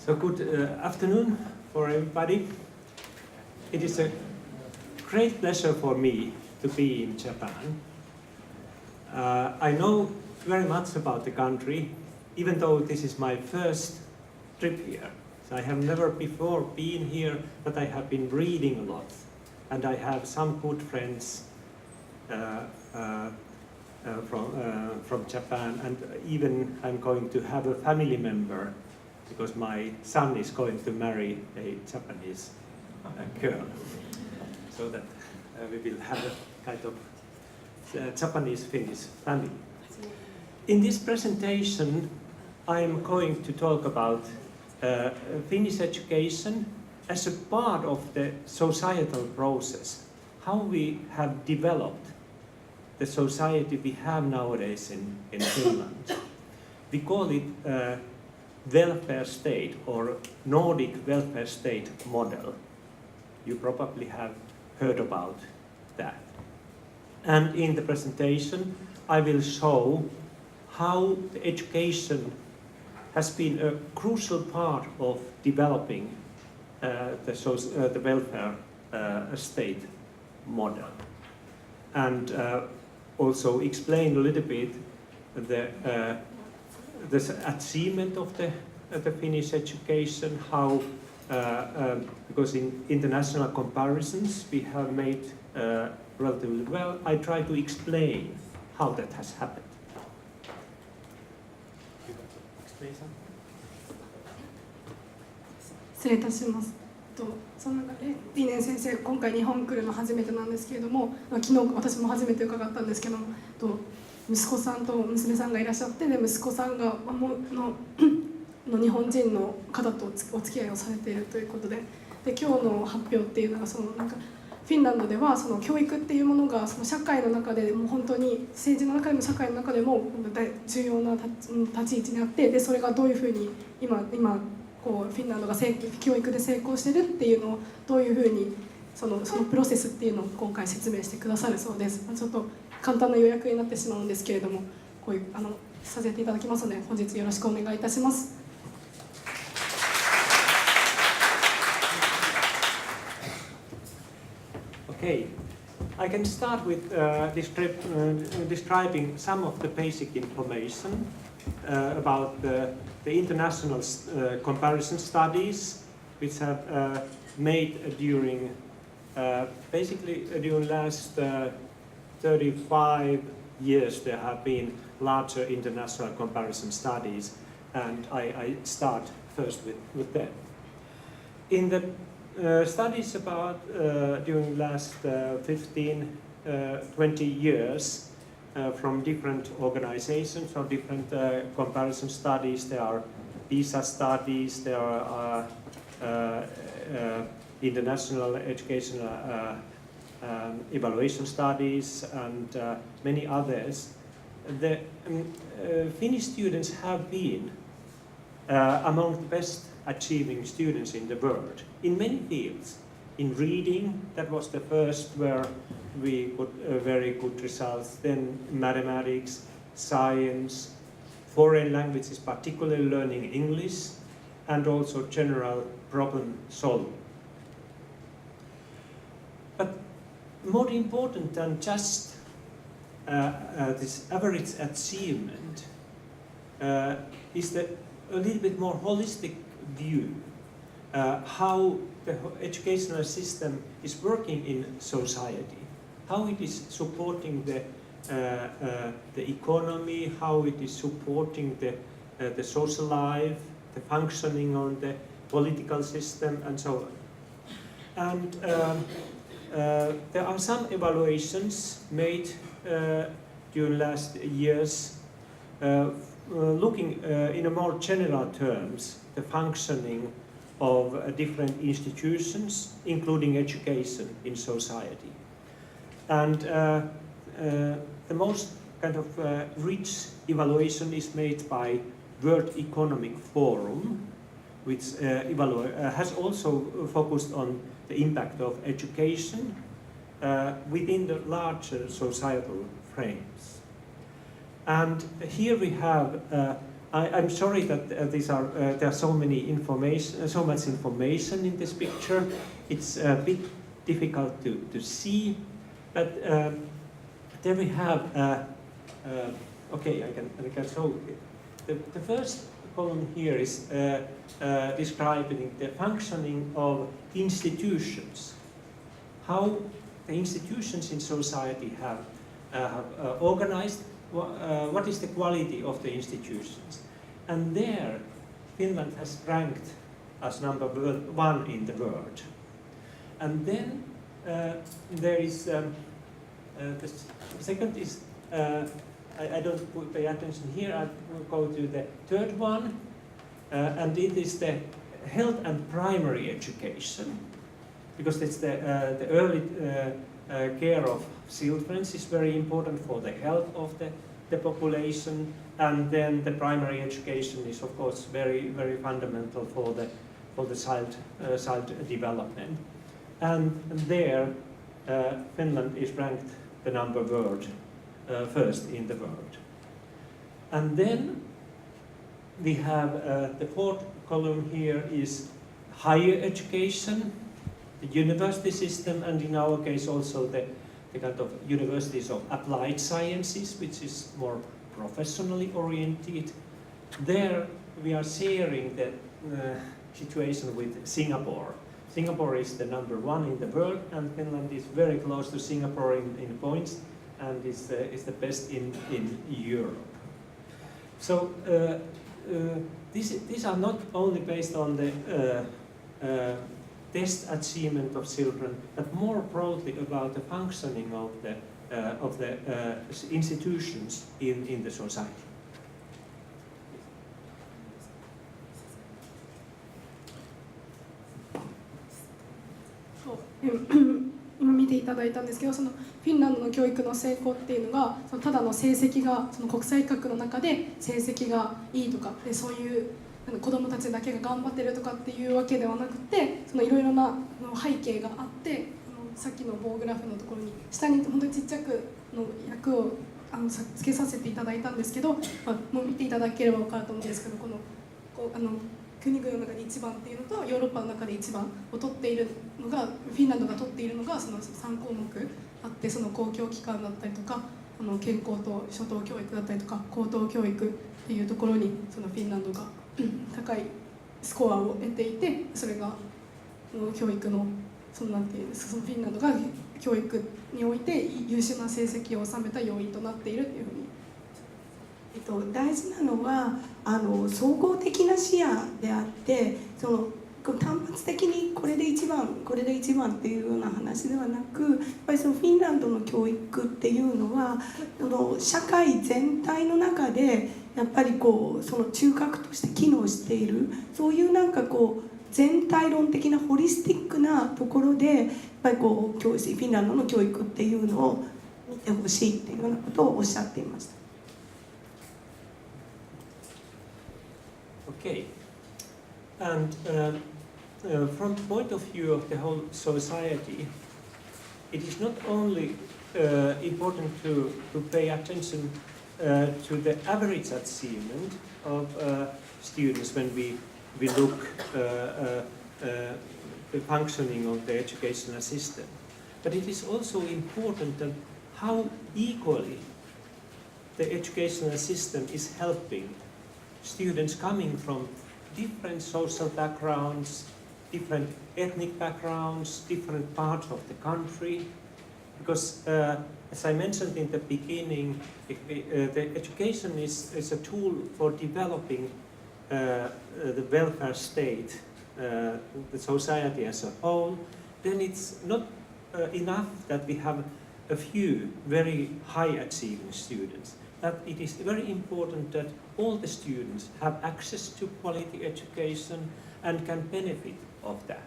So good afternoon for everybody. It is a great pleasure for me to be in Japan. I know very much about the country, even though this is my first trip here. So I have never before been here, but I have been reading a lot. And I have some good friends from Japan, and even I'm going to have a family member because my son is going to marry a Japanese girl, so that we will have a kind of Japanese-Finnish family. In this presentation, I am going to talk about Finnish education as a part of the societal process, how we have developed the society we have nowadays in Finland. We call it welfare state or Nordic welfare state model. You probably have heard about that. And in the presentation, I will show how the education has been a crucial part of developing the welfare state model, and also explain a little bit the achievement of the Finnish education, how because in international comparisons we have made relatively well. I try to explain how that has happened. You want to explain something? 失礼いたします。その中でリーネン先生、今回日本来るの初めてなんですけれども、昨日私も初めて伺ったんですけども、息子さんと娘さんがいらっしゃって、で息子さんが日本人の方とお付き合いをされているということで、今日の発表っていうのがフィンランドではその教育っていうものがその社会の中でもう本当に政治の中でも社会の中でも重要な立ち位置にあって、でそれがどういうふうに今こうフィンランドが教育で成功してるっていうのをどういうふうにそのプロセスっていうのを今回説明してくださるそうです。ちょっと簡単な予約になってしまうんですけれども、こういうさせていただきますので本日よろしくお願いいたします。Okay, I can start with describing some of the basic information about the international comparison studies which have made during basically during last 35 years. There have been larger international comparison studies, and I start first with them. In the studies about during last 15-20 years from different organizations or different comparison studies. There are PISA studies, there are international educational evaluation studies, and many others. The Finnish students have been among the best achieving students in the world in many fields. In reading, that was the first where we got very good results. Then mathematics, science, foreign languages, particularly learning English, and also general problem solving. But more important than just this average achievement is a little bit more holistic view how the educational system is working in society, how it is supporting the economy, how it is supporting the social life, the functioning of the political system, and so on. And there are some evaluations made during last years looking in a more general terms the functioning of different institutions, including education in society. And the most kind of rich evaluation is made by World Economic Forum, which has also focused on the impact of education within the larger societal frames. And here we have I'm sorry that there are so much information in this picture. It's a bit difficult to see, but there we have. Okay, I can show. The first column here is describing the functioning of institutions, how the institutions in society have organized. What is the quality of the institutions? And there, Finland has ranked as number 1 in the world. And then there is, the second is, I don't pay attention here, I will go to the third one, and it is the health and primary education, because it's the early care of children is very important for the health of the population, and then the primary education is of course very fundamental for the child development. And there Finland is ranked the number first in the world. And then we have the fourth column here is higher education, the university system, and in our case also the kind of universities of applied sciences, which is more professionally oriented. There we are sharing the situation with Singapore. Singapore is the number 1 in the world, and Finland is very close to Singapore in points, and is the best in Europe. So these are not only based on the test achievement of children, but more broadly about the functioning of the institutions in the society.今見ていただいたんですけど、そのフィンランドの教育の成功っていうのが、そのただの成績がその国際比較の中で成績がいいとかで、そういう子どもたちだけが頑張ってるとかっていうわけではなくて、そのいろいろな背景があって、さっきの棒グラフのところに下に本当にちっちゃくの役をつけさせていただいたんですけど、もう見ていただければ分かると思うんですけど、この国々の中で1番っていうのとヨーロッパの中で1番を取っているのがフィンランドが取っているのがその3項目あって、その公共機関だったりとか健康と初等教育だったりとか高等教育っていうところにそのフィンランドが高いスコアを得ていて、それが教育のそのフィンランドが教育において優秀な成績を収めた要因となっているというふうに。大事なのは総合的な視野であって、その単発的にこれで1番これで1番っていうような話ではなく、やっぱりそのフィンランドの教育っていうのは社会全体の中でやっぱりその中核として機能している、そういう全体論的なホリスティックなところでやっぱりフィンランドの教育っていうのを見てほしいっていうようなことをおっしゃっていました。Okay, and from the point of view of the whole society, it is not only important to pay attention to the average achievement of students when we look the functioning of the educational system, but it is also important that how equally the educational system is helping students coming from different social backgrounds, different ethnic backgrounds, different parts of the country. Because, as I mentioned in the beginning, the education is a tool for developing the welfare state, the society as a whole. Then it's not enough that we have a few very high achieving students. That it is very important that all the students have access to quality education and can benefit of that.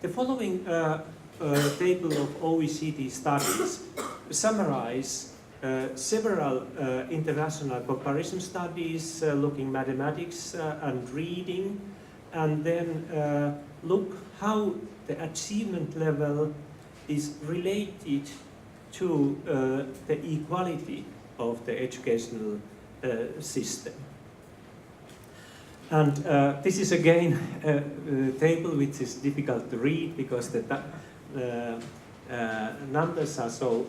The following table of OECD studies summarize several international comparison studies looking mathematics and reading, and then look how the achievement level is related to the equality of the educational system. And this is again a table which is difficult to read because the numbers are so,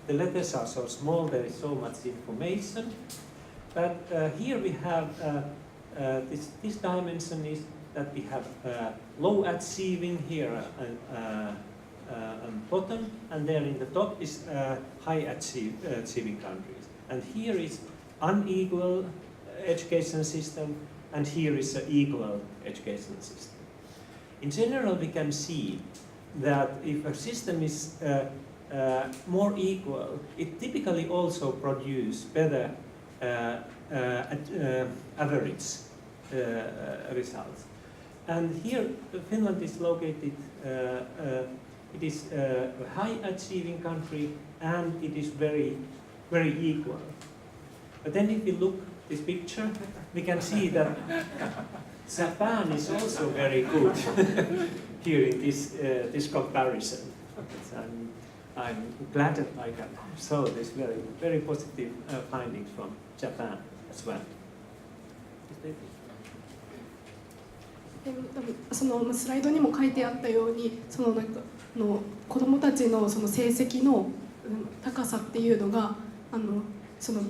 the letters are so small, there is so much information. But here we have, this dimension is that we have low achieving here on bottom, and there in the top is high achieving countries. And here is unequal education system, and here is an equal education system. In general, we can see that if a system is more equal, it typically also produces better average results. And here, Finland is located, it is a high achieving country, and it is very, very equal. But then if we look this picture, we can see that Japan is also very good here in this comparison. I'm glad that I can show this very, very positive findings from Japan as well. そのスライドにも書いてあったように、そのなんかの子どもたちのその成績の高さっていうのがその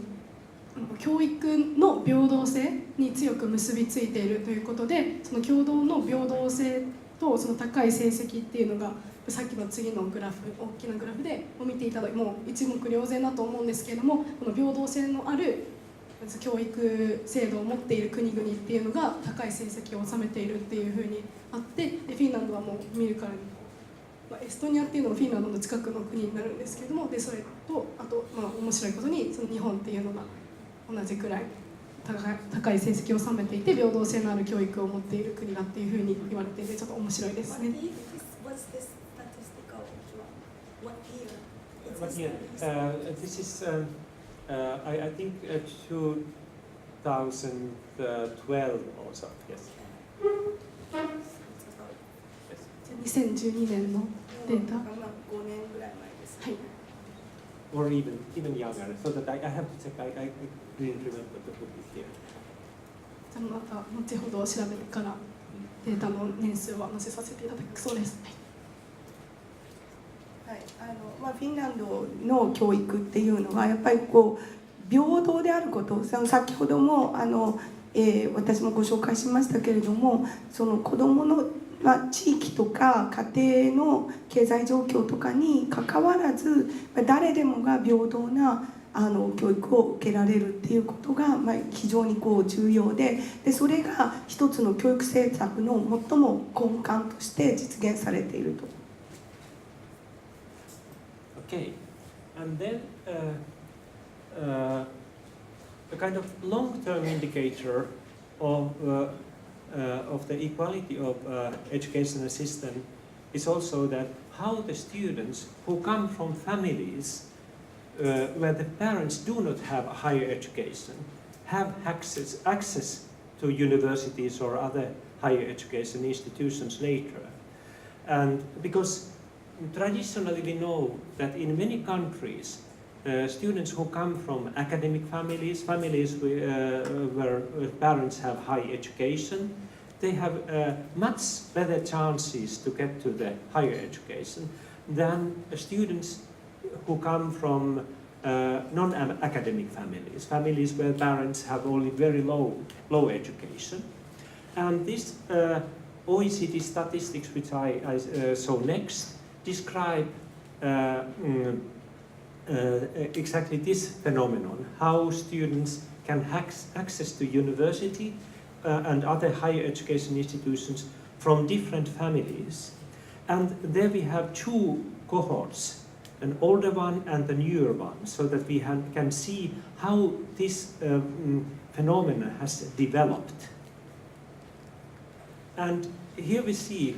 教育の平等性に強く結びついているということで、その共同の平等性とその高い成績っていうのがさっきの次のグラフ、大きなグラフで見ていただいてもう一目瞭然だと思うんですけれども、この平等性のある教育制度を持っている国々っていうのが高い成績を収めているっていうふうにあって、でフィンランドはもう見るからに、エストニアっていうのもフィンランドの近くの国になるんですけれども、でそれとあと、面白いことにその日本っていうのが同じくらい高い成績を収めていて平等性のある教育を持っている国だっていうふうに言われていて、ちょっと面白いですね。What year? This is, I think, 2012 or so. Yes. 2012年のデータ。5年ぐらい前です。はい。Or even younger, so that I have to check. I didn't remember the book is here. じゃあまた後ほど調べてからデータの年数は載せさせていただくそうです。はい、フィンランドの教育っていうのはやっぱりこう平等であること、先ほども私もご紹介しましたけれども、その子どもの地域とか家庭の経済状況とかにかかわらず誰でもが平等な教育を受けられるっていうことが非常にこう重要で、それが一つの教育政策の最も根幹として実現されていると。Okay, and then a kind of long-term indicator of the equality of educational system is also that how the students who come from families where the parents do not have higher education have access to universities or other higher education institutions later. And because traditionally we know that in many countries students who come from academic families where parents have high education, they have much better chances to get to the higher education than students who come from non-academic families where parents have only very low education. And this OECD statistics, which I show next, describe exactly this phenomenon, how students can have access to university and other higher education institutions from different families. And there we have two cohorts, an older one and a newer one, so that we can see how this phenomenon has developed. And here we see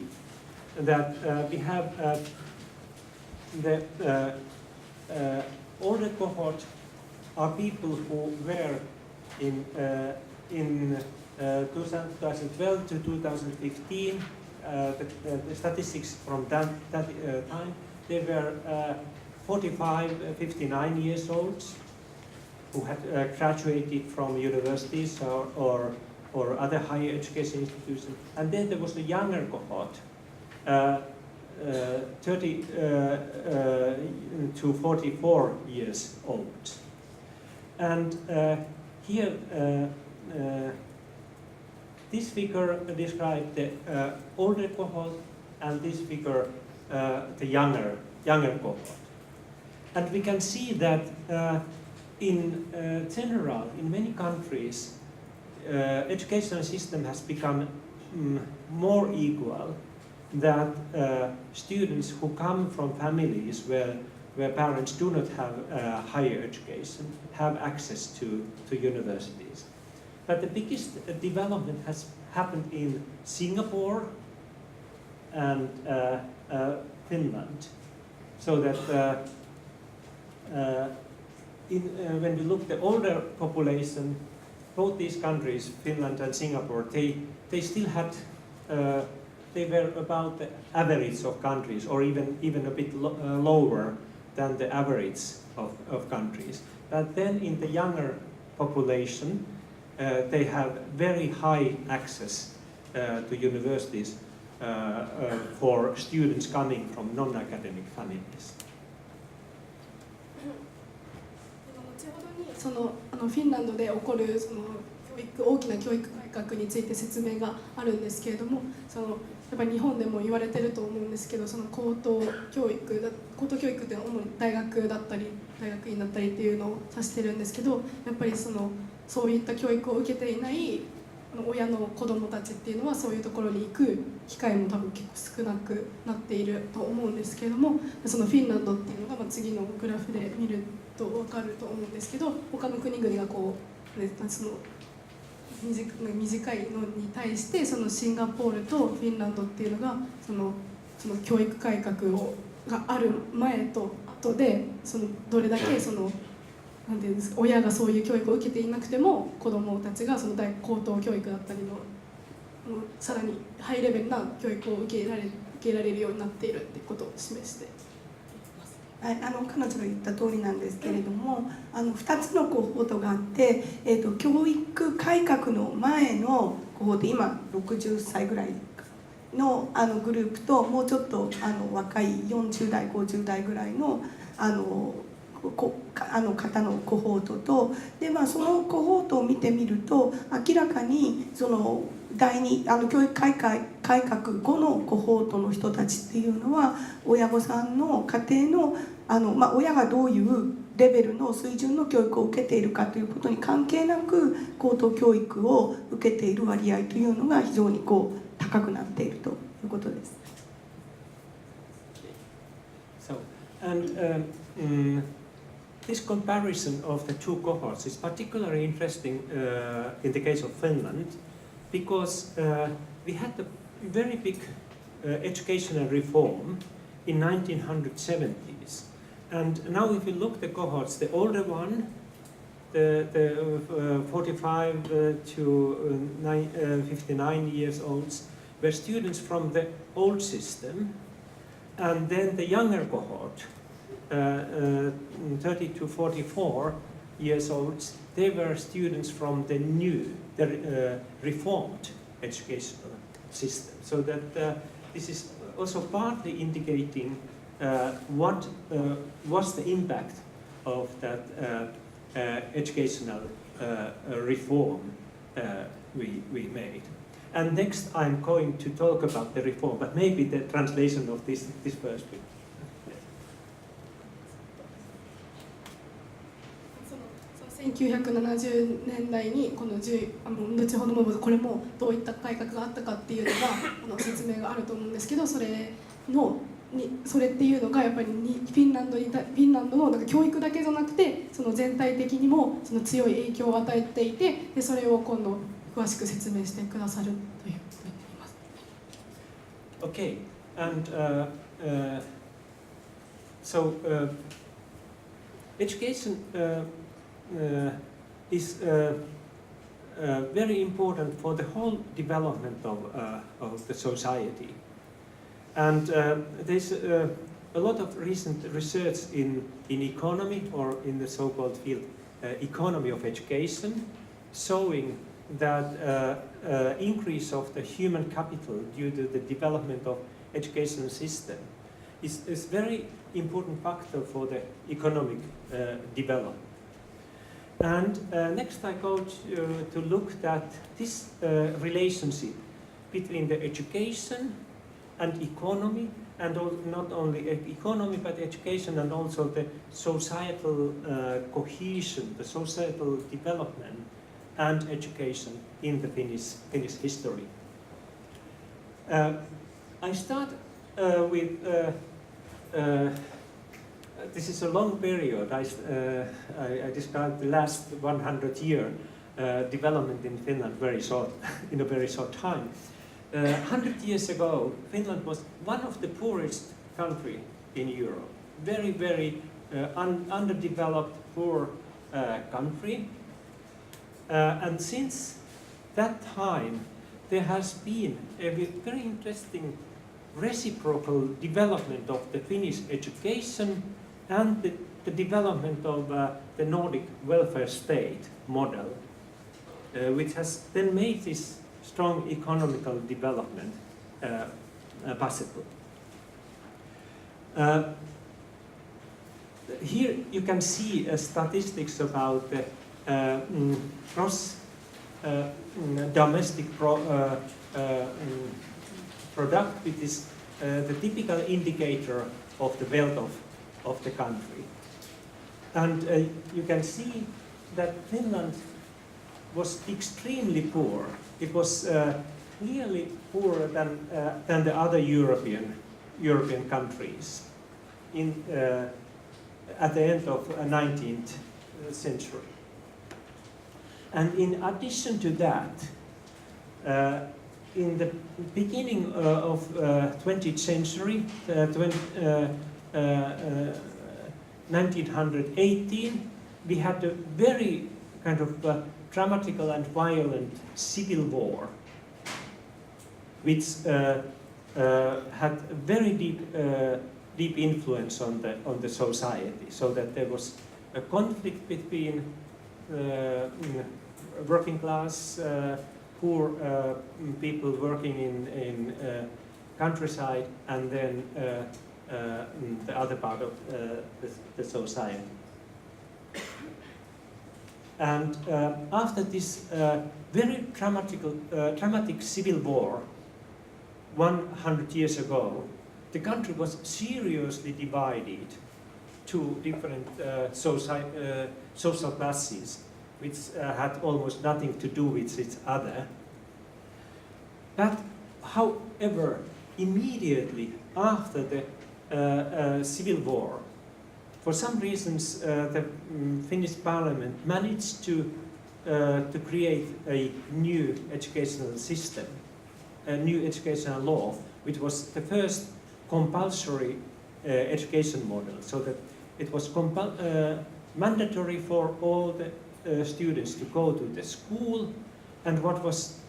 that we have the older cohort are people who were in 2012 to 2015, the statistics from that time, they were 45, 59 years old, who had graduated from universities or other higher education institutions. And then there was the younger cohort, 30 to 44 years old. And here, this figure describes the older cohort, and this figure the younger cohort. And we can see that in general, in many countries, educational system has become more equal, that students who come from families where parents do not have higher education have access to universities. But the biggest development has happened in Singapore and Finland, so that when we look at the older population, both these countries, Finland and Singapore, they still had, they were about the average of countries, or even a bit lower than the average of countries. But then in the younger population, they have very high access to universities for students coming from non-academic families. 後ほどにそのフィンランドで起こるその大きな教育改革について説明があるんですけれども、そのやっぱり日本でも言われてると思うんですけど、その高等教育っていうのは主に大学だったり大学院だったりっていうのを指してるんですけど、やっぱりそういった教育を受けていない親の子どもたちっていうのはそういうところに行く機会も多分結構少なくなっていると思うんですけれども、そのフィンランドっていうのが次のグラフで見ると分かると思うんですけど、他の国々がこう、ね、その短いのに対してそのシンガポールとフィンランドっていうのがその教育改革がある前と後でどれだけなんていうんですか、親がそういう教育を受けていなくても子どもたちが高等教育だったりのさらにハイレベルな教育を受けられるようになっているっていうことを示しています。はい、彼女が言った通りなんですけれども、2つのコホートがあって、教育改革の前のコホート、今60歳ぐらいのグループと、もうちょっと若い40代50代ぐらいの方のコホートとで、そのコホートを見てみると明らかに第二教育改革後のコホートの人たちっていうのは親御さんの家庭の親がどういうレベルの水準の教育を受けているかということに関係なく高等教育を受けている割合というのが非常に高くなっているということです。This comparison of the two cohorts is particularly interesting in the case of Finland, because we had a very big educational reform in 1970s. And now if you look at the cohorts, the older one, the 45 to 59 years olds, were students from the old system, and then the younger cohort, 30 to 44 years olds, they were students from the reformed educational system. So that this is also partly indicating what was the impact of that educational reform we made. And next I'm going to talk about the reform, but maybe the translation of this first bit. 1970年代にこの後ほどもこれもどういった改革があったかっていうのが説明があると思うんですけど、それっていうのがやっぱりフィンランドのなんか教育だけじゃなくて全体的にも強い影響を与えていて、でそれを今度詳しく説明してくださるということになります。Okay, and so education is very important for the whole development of the society. And there's a lot of recent research in economy or in the so-called field economy of education, showing that increase of the human capital due to the development of education system is very important factor for the economic development. And next I go to look at this relationship between the education and economy, and not only economy but education and also the societal cohesion, the societal development and education in the Finnish history. I start with this is a long period. I described the last 100-year development in Finland in a very short time. 100 years ago, Finland was one of the poorest countries in Europe. Very, very underdeveloped, poor country. And since that time, there has been a very interesting reciprocal development of the Finnish education and the development of the Nordic welfare state model, which has then made this strong economical development possible. Here you can see statistics about the gross domestic product, which is the typical indicator of the wealth of the country. And you can see that Finland was extremely poor. It was clearly poorer than the other European countries at the end of the 19th century. And in addition to that, in the beginning of 20th century, 1918, we had a very kind of dramatical and violent civil war, which had very deep influence on the society. So that there was a conflict between working class, poor people working in countryside, and then the other part of the society. And after this very dramatic civil war 100 years ago, the country was seriously divided to different social classes, which had almost nothing to do with each other. But however, immediately after the civil war, for some reasons the Finnish parliament managed to create a new educational system, a new educational law, which was the first compulsory education model, so that it was mandatory for all the students to go to the school. And what was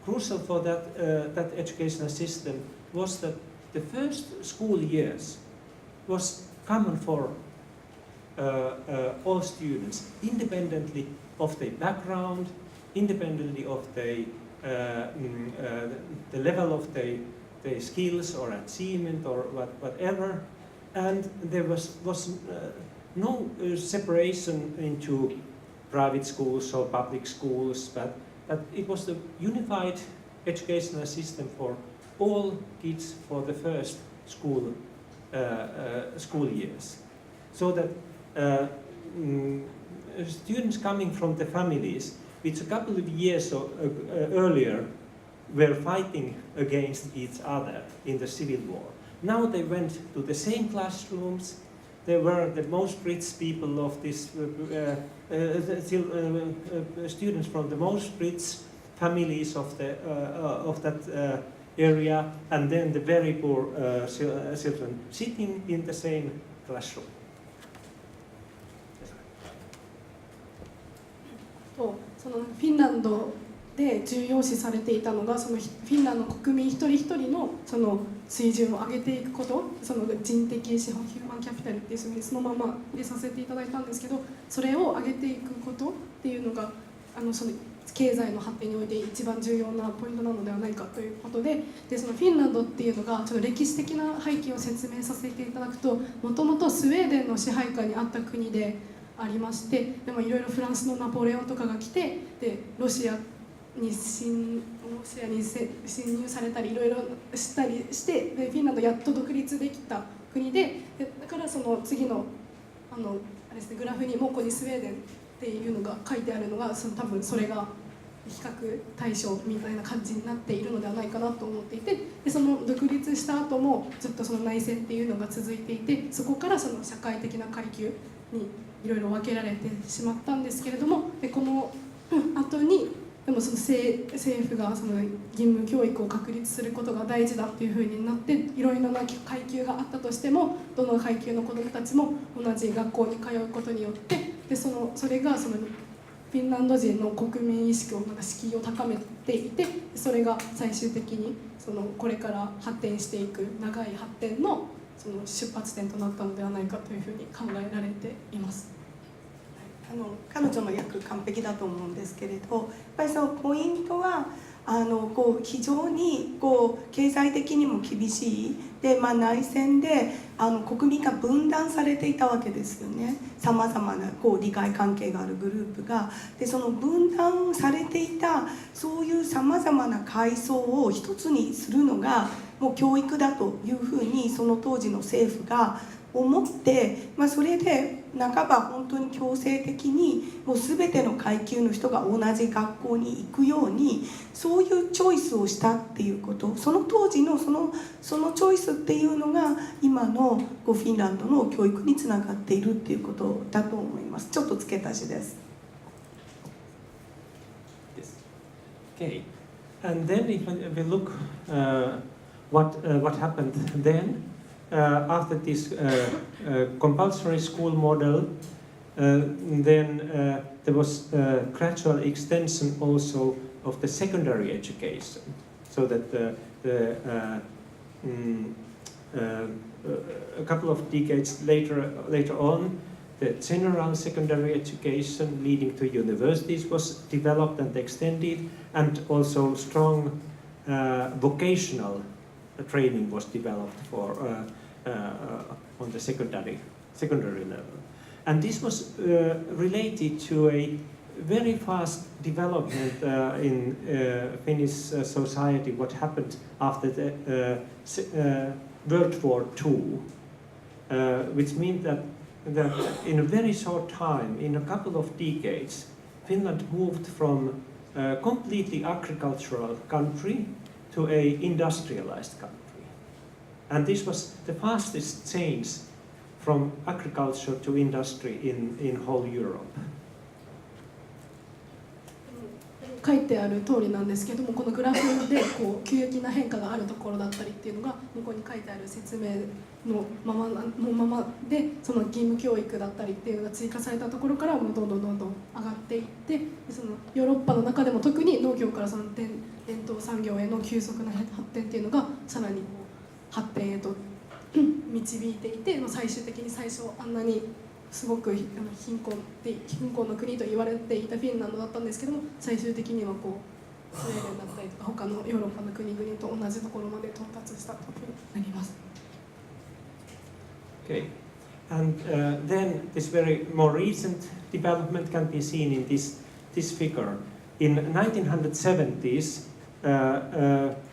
crucial for that educational system was that the first school years was common for all students, independently of their background, independently of the level of their skills or achievement or whatever. And there was no separation into private schools or public schools, but it was the unified educational system for all kids for the first school years. So that students coming from the families which a couple of years earlier were fighting against each other in the civil war, now they went to the same classrooms. They were the most rich people of this, students from the most rich families of that area, and then the very poor children sitting in the same classroom. とそのフィンランドでで重要視されていたのがそのフィンランドの国民一人一人のその水準を上げていくこと、その人的資本ヒューマンキャピタルっていうふうにそのまま入れさせていただいたんですけど、それを上げていくことっていうのがその経済の発展において一番重要なポイントなのではないかということで、そのフィンランドっていうのがちょっと歴史的な背景を説明させていただくと、もともとスウェーデンの支配下にあった国でありまして、でもいろいろフランスのナポレオンとかが来て、でロシアに侵入されたりいろいろしたりして、でフィンランドやっと独立できた国で、だからその次のあれですね、グラフにもここにスウェーデンっていうのが書いてあるのが多分それが比較対象みたいな感じになっているのではないかなと思っていて、でその独立した後もずっとその内戦っていうのが続いていて、そこからその社会的な階級にいろいろ分けられてしまったんですけれども、でこの後にでもその政府がその義務教育を確立することが大事だっていうふうになって、いろいろな階級があったとしてもどの階級の子どもたちも同じ学校に通うことによって、でそれがそのフィンランド人の国民意識を敷居を高めていて、それが最終的にこれから発展していく長い発展のその出発点となったのではないかというふうに考えられています。彼女の訳完璧だと思うんですけれど、やっぱりそのポイントは非常に経済的にも厳しいで、内戦で国民が分断されていたわけですよね。さまざまな利害関係があるグループが、でその分断されていたそういうさまざまな階層を一つにするのがもう教育だというふうにその当時の政府が思って、それで半ば本当に強制的にもう全ての階級の人が同じ学校に行くようにそういうチョイスをしたっていうこと、その当時のそのチョイスっていうのが今のフィンランドの教育につながっているっていうことだと思います。ちょっと付け足しです。Okay, and then if we look what happened then. After this compulsory school model, then there was gradual extension also of the secondary education, so that a couple of decades later on, the general secondary education leading to universities was developed and extended, and also strong vocational training was developed for on the secondary level. And this was related to a very fast development in Finnish society, what happened after the World War II, which means that in a very short time, in a couple of decades, Finland moved from a completely agricultural country to an industrialized country. And this was the fastest change from agriculture to industry in whole Europe. 書いてある通りなんですけども、このグラフで急激な変化があるところだったりっていうのが向こうに書いてある説明のままで、その義務教育だったりっていうのが追加されたところからもうどんどん上がっていって、そのヨーロッパの中でも特に農業からその伝統産業への急速な発展っていうのがさらに発展へと導いていて、最終的に最初あんなにすごく貧困の国と言われていたフィンランドだったんですけども、最終的にはスウェーデンだったりとか他のヨーロッパの国々と同じところまで到達したとなります。Okay, and then this very more recent development can be seen in this figure. In 1970s,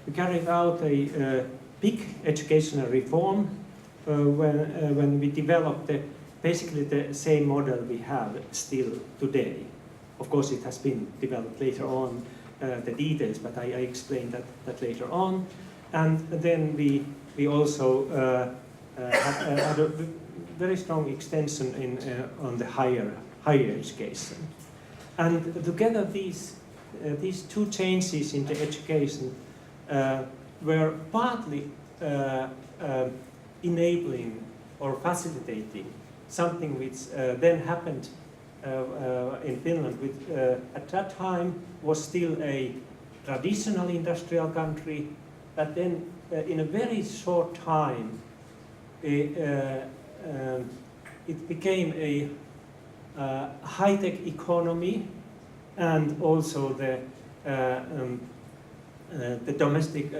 we carried out a big educational reform when we developed basically the same model we have still today. Of course, it has been developed later on, the details, but I explained that later on. And then we also had a very strong extension on the higher education. And together these two changes in the education were partly enabling or facilitating something which then happened in Finland, which at that time was still a traditional industrial country, but then in a very short time it became a high-tech economy, and also the domestic,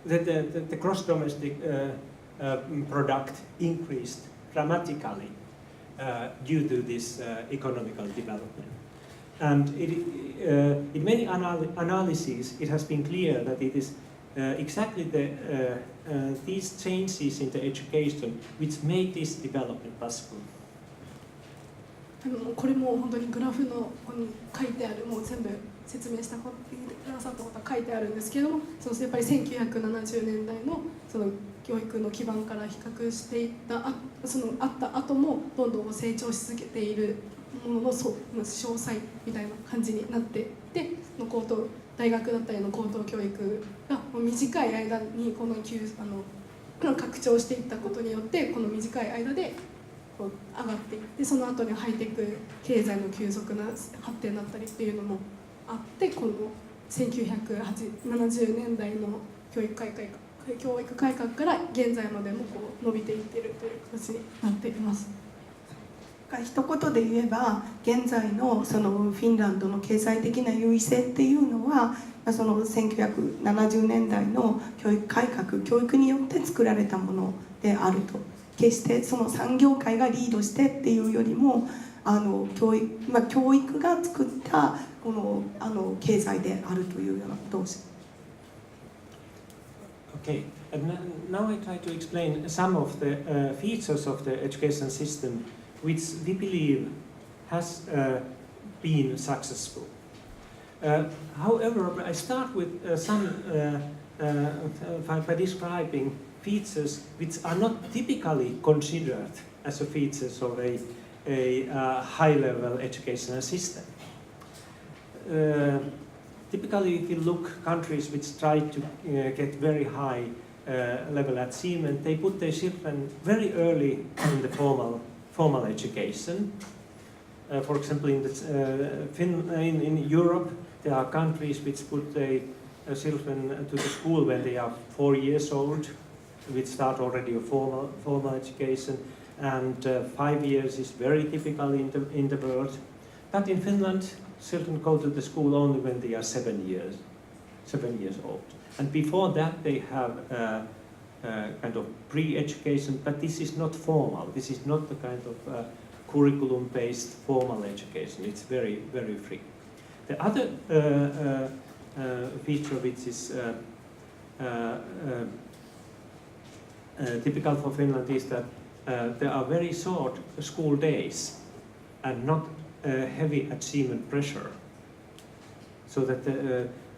the gross domestic product increased dramatically due to this economical development. And in many analyses, it has been clear that it is exactly these changes in the education which made this development possible. これも本当にグラフのここに書いてある、もう全部説明したことくださったことが書いてあるんですけれども、そのやっぱり1970年代のその教育の基盤から比較していったそのあった後もどんどん成長し続けているものの詳細みたいな感じになっていて、高等大学だったりの高等教育が短い間にこの拡張していったことによって、この短い間でこう上がっていって、その後にハイテク経済の急速な発展だったりっていうのもあって、この1970年代の教育改革から現在までもこう伸びていっているという形になっています。一言で言えば、現在のそのフィンランドの経済的な優位性っていうのは、その1970年代の教育改革、教育によって作られたものであると。決してその産業界がリードしてっていうよりも、教育が作ったこの経済であるというようなことを。Okay, and now I try to explain some of the features of the education system which we believe has been successful. However, I start with by describing features which are not typically considered as a features of a high-level educational system. Typically, if you look countries which try to get very high level achievement, they put their children very early in the formal education. For example, in Europe, there are countries which put their children to the school when they are 4 years old, which start already a formal education, and 5 years is very typical in the world. But in Finland, children go to the school only when they are 7 years old. And before that, they have kind of pre-education, but this is not formal. This is not the kind of curriculum-based formal education. It's very, very free. The other feature which is typical for Finland is that there are very short school days and not heavy achievement pressure. So that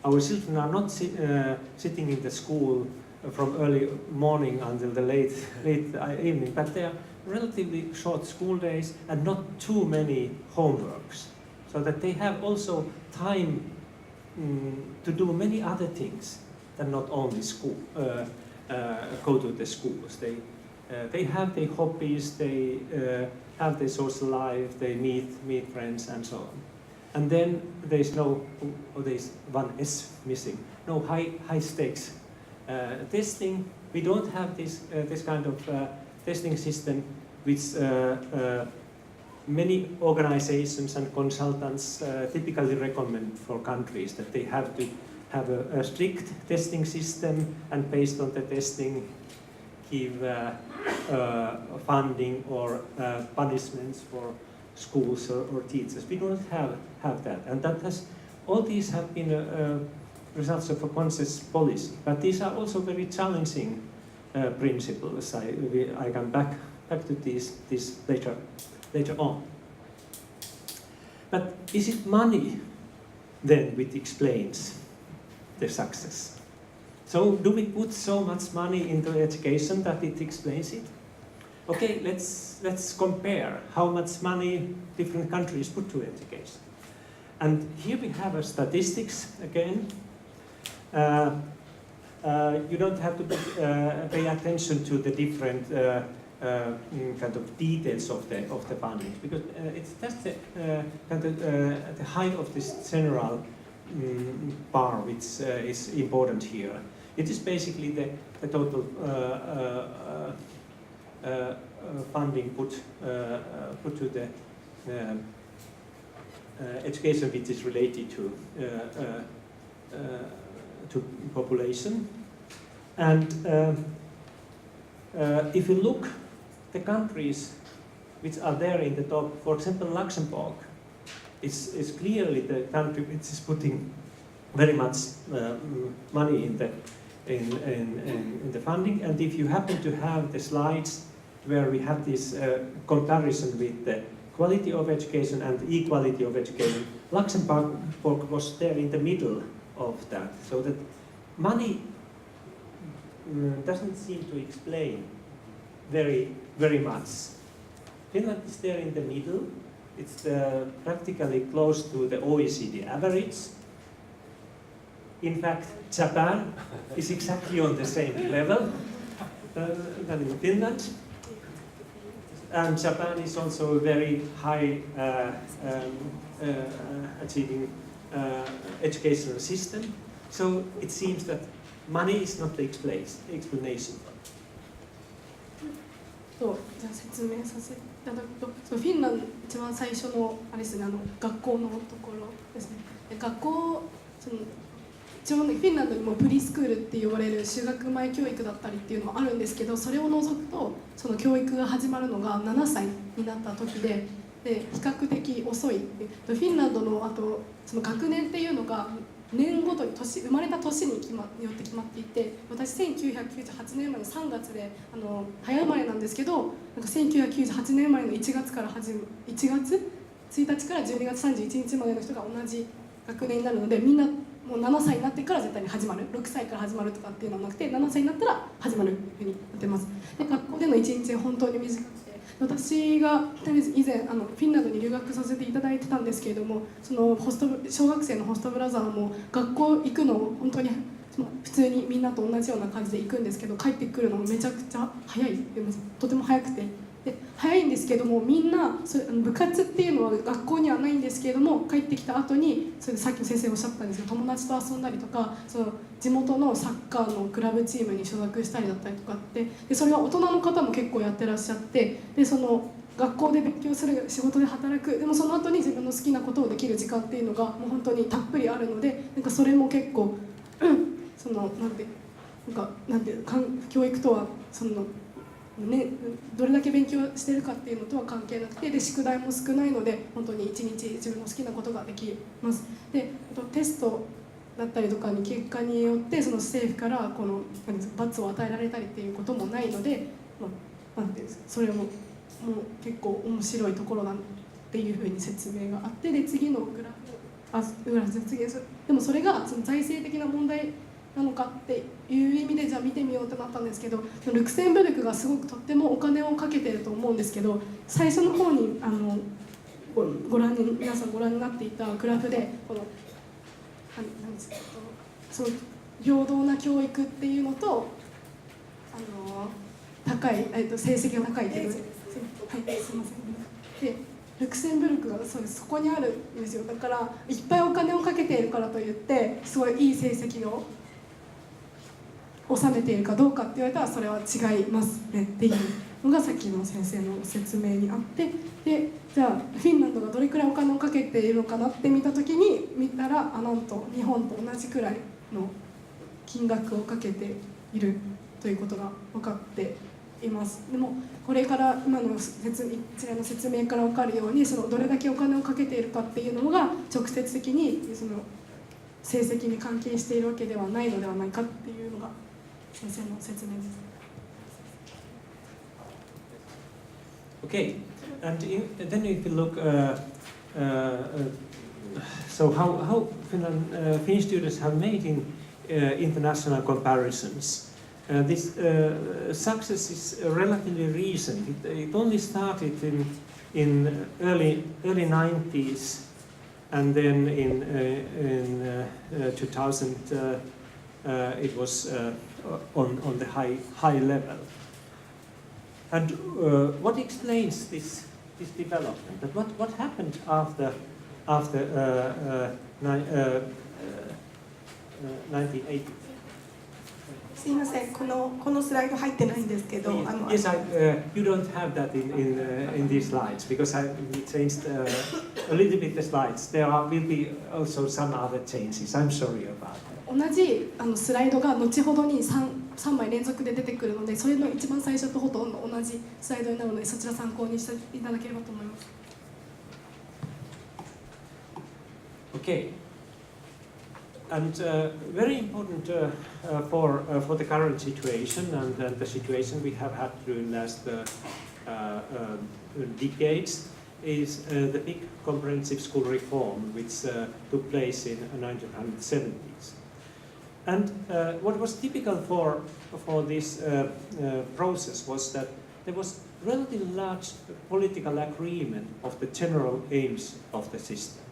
our children are not sitting in the school from early morning until the late evening, but they are relatively short school days and not too many homeworks. So that they have also time to do many other things than not only school. Go to the schools. They have their hobbies, they have their social life, they meet friends and so on. And then there's one S missing. No high stakes testing. We don't have this kind of testing system which many organizations and consultants typically recommend for countries, that they have to have a strict testing system, and based on the testing give funding or punishments for schools or teachers. We don't have that, and all these have been results of a conscious policy. But these are also very challenging principles. I come back to this later on. But is it money then which explains the success? So do we put so much money into education that it explains it? Okay, let's compare how much money different countries put to education. And here we have statistics again. You don't have to pay attention to the different kind of details of the funding, because it's just the height of this general bar which is important here. It is basically the total funding put to the education which is related to population. And if you look the countries which are there in the top, for example, Luxembourg is clearly the country which is putting very much money in the funding. And if you happen to have the slides where we have this comparison with the quality of education and equality of education, Luxembourg was there in the middle of that. So that money doesn't seem to explain very much. Finland is there in the middle. It's practically close to the OECD average. In fact, Japan is exactly on the same level than in Finland. And Japan is also a very high achieving educational system. So it seems that money is not the explanation. じゃあ説明させていただくと、フィンランド一番最初のあれですね、学校のところですね。学校一応ね、フィンランドにもプリスクールって呼ばれる就学前教育だったりっていうのはあるんですけど、それを除くとその教育が始まるのが7歳になった時で比較的遅い。フィンランドのあとその学年っていうのが年ごとに生まれた年によって決まっていて、私1998年生まれの3月で早生まれなんですけど、なんか1998年生まれの1月から1月1日から12月31日までの人が同じ学年になるので、みんなもう7歳になってから絶対に始まる、6歳から始まるとかっていうのはなくて、7歳になったら始まるふうになってます。で、学校での1日は本当に短くて、私が以前フィンランドに留学させていただいてたんですけれども、その小学生のホストブラザーも学校行くのを本当に普通にみんなと同じような感じで行くんですけど、帰ってくるのもめちゃくちゃ早い、とても早くて、で早いんですけども、みんな部活っていうのは学校にはないんですけれども、帰ってきた後にそれでさっき先生おっしゃったんですけど、友達と遊んだりとか、その地元のサッカーのクラブチームに所属したりだったりとかって、でそれは大人の方も結構やってらっしゃって、でその学校で勉強する、仕事で働く、でもその後に自分の好きなことをできる時間っていうのがもう本当にたっぷりあるので、なんかそれも結構そのなんて教育とはそのね、どれだけ勉強してるかっていうのとは関係なくて、で宿題も少ないので本当に一日自分の好きなことができます。でテストだったりとかに結果によってその政府からこの罰を与えられたりっていうこともないので、なんていうんですか、それも結構面白いところだっていうふうに説明があって、で次のグラフでもそれがその財政的な問題なのかっていう意味でじゃあ見てみようってなったんですけど、ルクセンブルクがすごくとってもお金をかけてると思うんですけど、最初の方に皆さんご覧になっていたグラフでこの何ですか、その平等な教育っていうのと高い、成績が高いっていう、はい、すみません。でルクセンブルクがそこにあるんですよ。だからいっぱいお金をかけているからといってすごいいい成績を収めているかどうかって言われたらそれは違いますねっていうのがさっきの先生の説明にあって、でじゃあフィンランドがどれくらいお金をかけているのかなって見た時に見たらなんと日本と同じくらいの金額をかけているということが分かっています。でもこれから今の一連の説明から分かるように、そのどれだけお金をかけているかっていうのが直接的にその成績に関係しているわけではないのではないかっていうのが先生の説明です。Okay, and then if you look, so how Finnish students have made in international comparisons. This success is relatively recent. It only started in early 90s, and then in 2000 it was on the high level. And what explains this development? What happened after 1980. すいません、このスライド入ってないんですけど、Yes, you don't have that in these slides because I changed a little bit the slides. There will be also some other changes. I'm sorry about that. 同じスライドが後ほどに 3枚連続で出てくるので、それの一番最初とほとんど同じスライドになるので、そちら参考にしていただければと思います。Okay. And very important for the current situation and the situation we have had during the last decades is the big comprehensive school reform which took place in the 1970s. And what was typical for this process was that there was relatively large political agreement of the general aims of the system.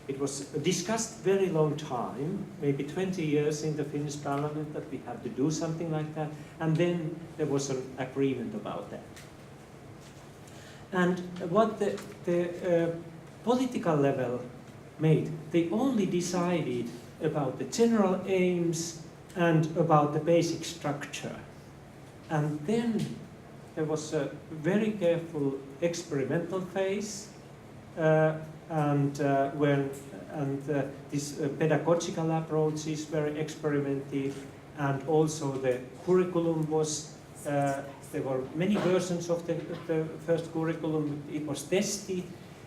It was discussed very long time, maybe 20 years in the Finnish parliament, that we have to do something like that, and then there was an agreement about that. And what the political level made, they only decided about the general aims and about the basic structure. And then there was a very careful experimental phase, these pedagogical approaches were experimented, and also the curriculum was, there were many versions of the first curriculum. It was tested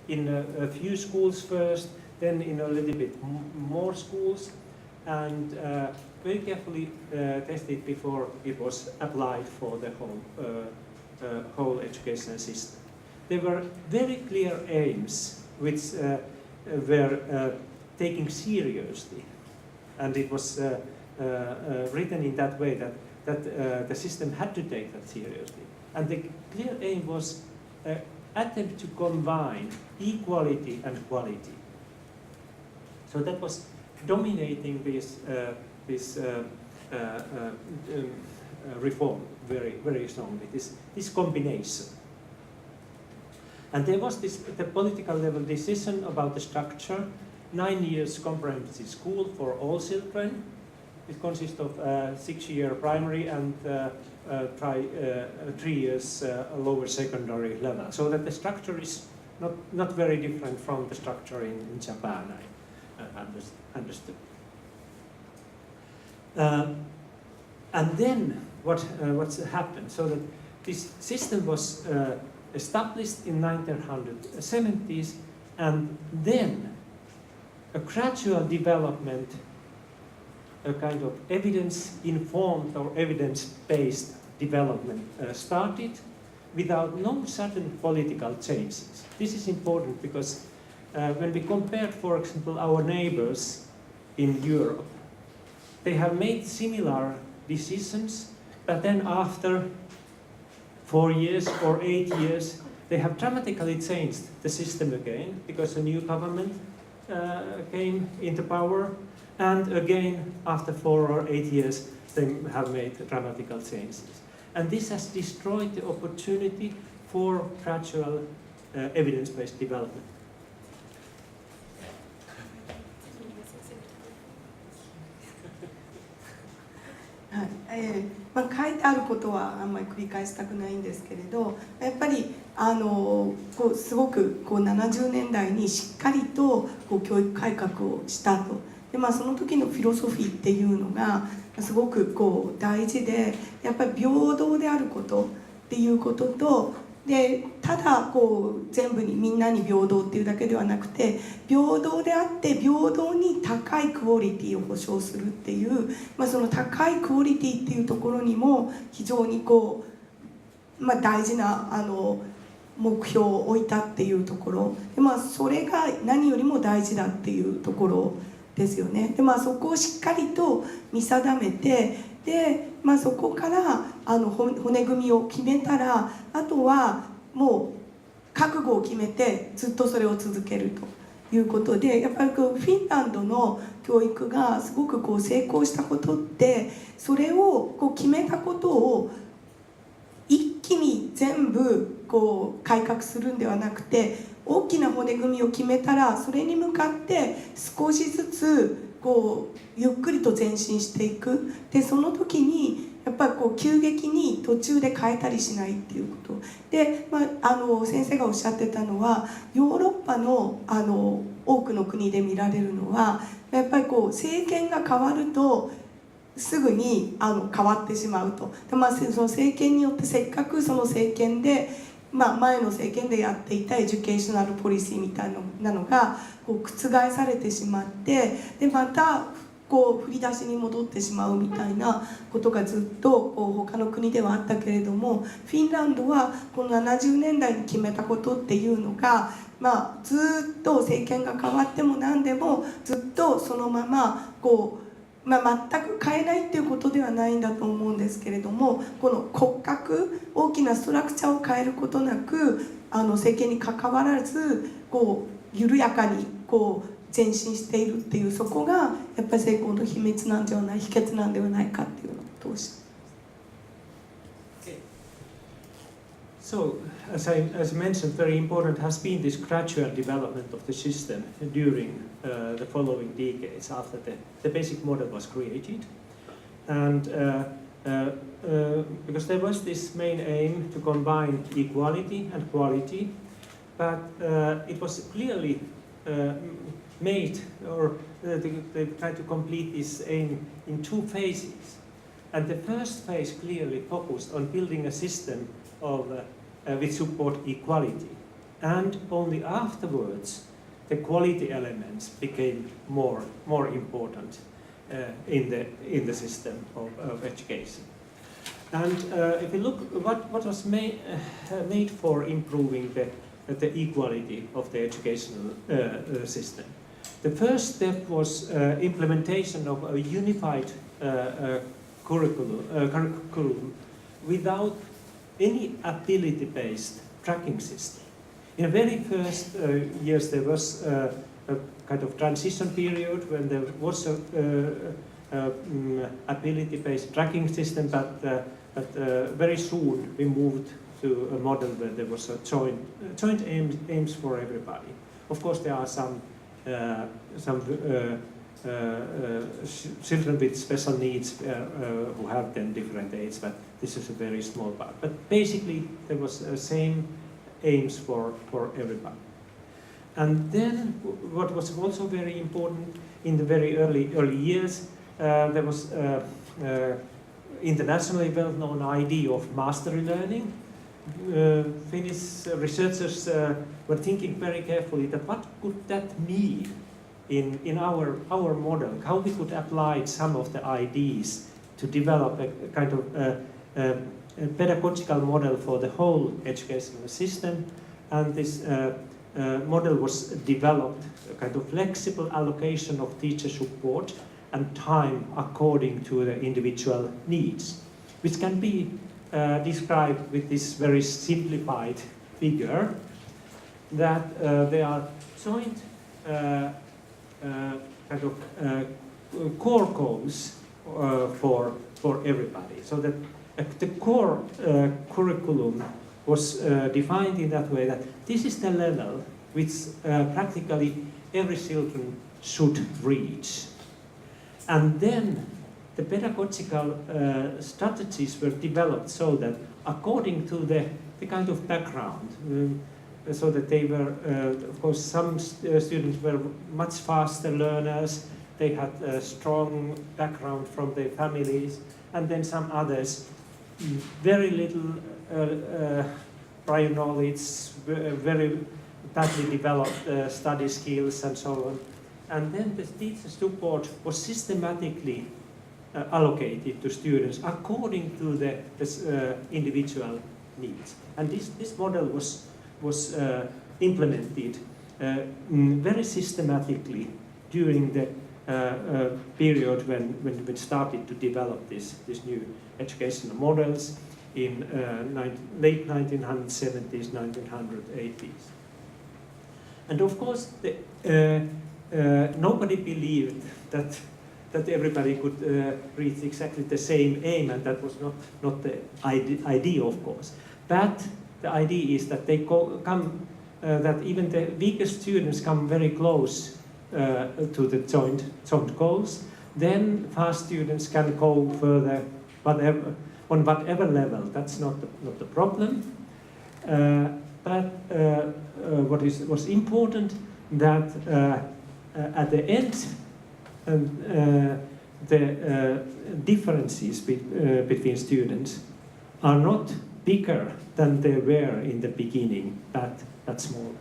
in a few schools first, then in a little bit more schools, and very carefully tested before it was applied for the whole education system. There were very clear aims which were taken seriously, and it was written in that way that the system had to take that seriously. And the clear aim was attempt to combine equality and quality. So that was dominating this reform very, very strongly, this combination. And there was the political level decision about the structure, 9 years comprehensive school for all children. It consists of 6-year primary and 3 years lower secondary level. So that the structure is not very different from the structure in Japan, I understood. And then what's happened? So that this system was established in 1970s, and then a gradual development, a kind of evidence-informed or evidence-based development started without no sudden political changes. This is important because when we compare, for example, our neighbors in Europe, they have made similar decisions, but then after 4 years or 8 years, they have dramatically changed the system again because a new government came into power, and again after 4 or 8 years they have made dramatical changes. And this has destroyed the opportunity for gradual evidence-based development.書いてあることはあんまり繰り返したくないんですけれど、やっぱりすごく70年代にしっかりと教育改革をしたと。で、その時のフィロソフィーっていうのがすごく大事で、やっぱり平等であることっていうことと、でただ全部にみんなに平等っていうだけではなくて、平等であって平等に高いクオリティを保障するっていう、その高いクオリティっていうところにも非常に大事な目標を置いたっていうところで、それが何よりも大事だっていうところですよね。で、そこをしっかりと見定めて、で、そこから骨組みを決めたら、あとはもう覚悟を決めてずっとそれを続けるということで、やっぱりフィンランドの教育がすごく成功したことって、それを決めたことを一気に全部改革するんではなくて、大きな骨組みを決めたらそれに向かって少しずつこうゆっくりと前進していく。でその時にやっぱりこう急激に途中で変えたりしないっていうことで、先生がおっしゃってたのはヨーロッパの多くの国で見られるのはやっぱりこう政権が変わるとすぐに変わってしまうと。で、その政権によってせっかくその政権で、前の政権でやっていたエデュケーショナルポリシーみたいなのがこう覆されてしまって、でまたこう振り出しに戻ってしまうみたいなことがずっとこう他の国ではあったけれども、フィンランドはこの70年代に決めたことっていうのが、ずっと政権が変わっても何でもずっとそのままこう、全く変えないっていうことではないんだと思うんですけれども、この骨格、大きなストラクチャーを変えることなく政権にかかわらずこう緩やかにこう前進しているっていう、そこがやっぱり成功の秘訣なんではない、秘訣なんではないかっていうのを通して。So, as I mentioned, very important has been this gradual development of the system during the following decades after the basic model was created. And because there was this main aim to combine equality and quality, but it was clearly made, or they tried to complete this aim in two phases. And the first phase clearly focused on building a system of which support equality, and only afterwards the quality elements became more important in the system of education. And if you look what was made for improving the equality of the educational system, the first step was implementation of a unified curriculum without any ability-based tracking system. In the very first years there was a kind of transition period when there was a ability-based tracking system, but very soon we moved to a model where there was a joint aims for everybody. Of course, there are some children with special needs who have then different aids, but this is a very small part. But basically, there was the same aims for everybody. And then, what was also very important in the very early years, there was internationally well-known idea of mastery learning. Finnish researchers were thinking very carefully that what could that mean in our model, how we could apply some of the ideas to develop a kind of a pedagogical model for the whole educational system. And this model was developed, a kind of flexible allocation of teacher support and time according to the individual needs, which can be described with this very simplified figure that there are joint kind of core goals for everybody. So that the core curriculum was defined in that way that this is the level which practically every children should reach. And then the pedagogical strategies were developed so that according to the kind of background, so that they were, of course, some students were much faster learners, they had a strong background from their families, and then some others, very little prior knowledge, very badly developed study skills and so on. And then the teacher support was systematically allocated to students according to the individual needs. And this model was implemented very systematically during the period when we started to develop these new educational models in late 1970s, 1980s. And of course, nobody believed that everybody could reach exactly the same aim, and that was not the idea, of course. But the idea is that they come, that even the weakest students come very close to the joint goals, then fast students can go further on whatever level. That's not the problem. But what was important that at the end the differences between students are not bigger than they were in the beginning, that small.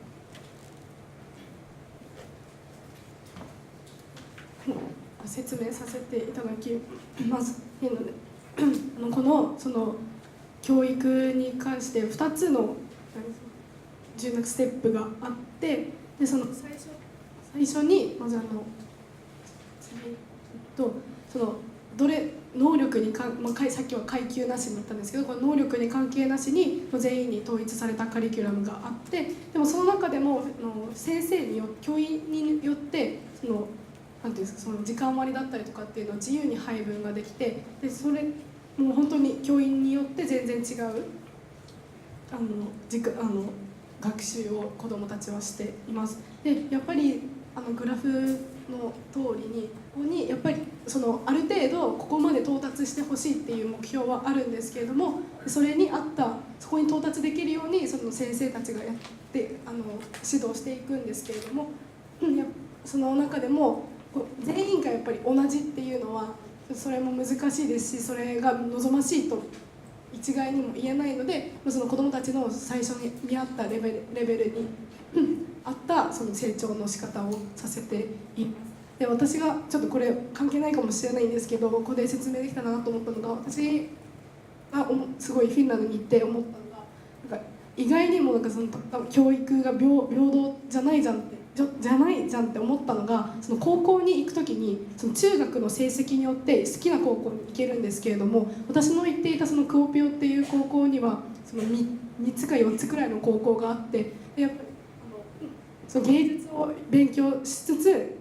説明させていただきますのでこのその教育に関して2つの重要なステップがあってでその最初にまずその能力にさっきは階級なしに言ったんですけどこの能力に関係なしに全員に統一されたカリキュラムがあってでもその中でも先生教員によってなんていうんですかその時間割だったりとかっていうのを自由に配分ができてでそれもう本当に教員によって全然違う学習を子どもたちはしています。でやっぱりグラフの通りにやっぱりある程度ここまで到達してほしいっていう目標はあるんですけれどもそれに合ったそこに到達できるようにその先生たちがやって指導していくんですけれどもその中でも全員がやっぱり同じっていうのはそれも難しいですしそれが望ましいと一概にも言えないのでその子どもたちの最初に見合ったレベルに合ったその成長の仕方をさせています。で私がちょっとこれ関係ないかもしれないんですけどここで説明できたなと思ったのが私がすごいフィンランドに行って思ったのが意外にも教育が平等じゃないじゃんって思ったのがその高校に行く時にその中学の成績によって好きな高校に行けるんですけれども私の行っていたそのクオピオっていう高校にはその 3つか4つくらいの高校があってでやっぱりその芸術を勉強しつつ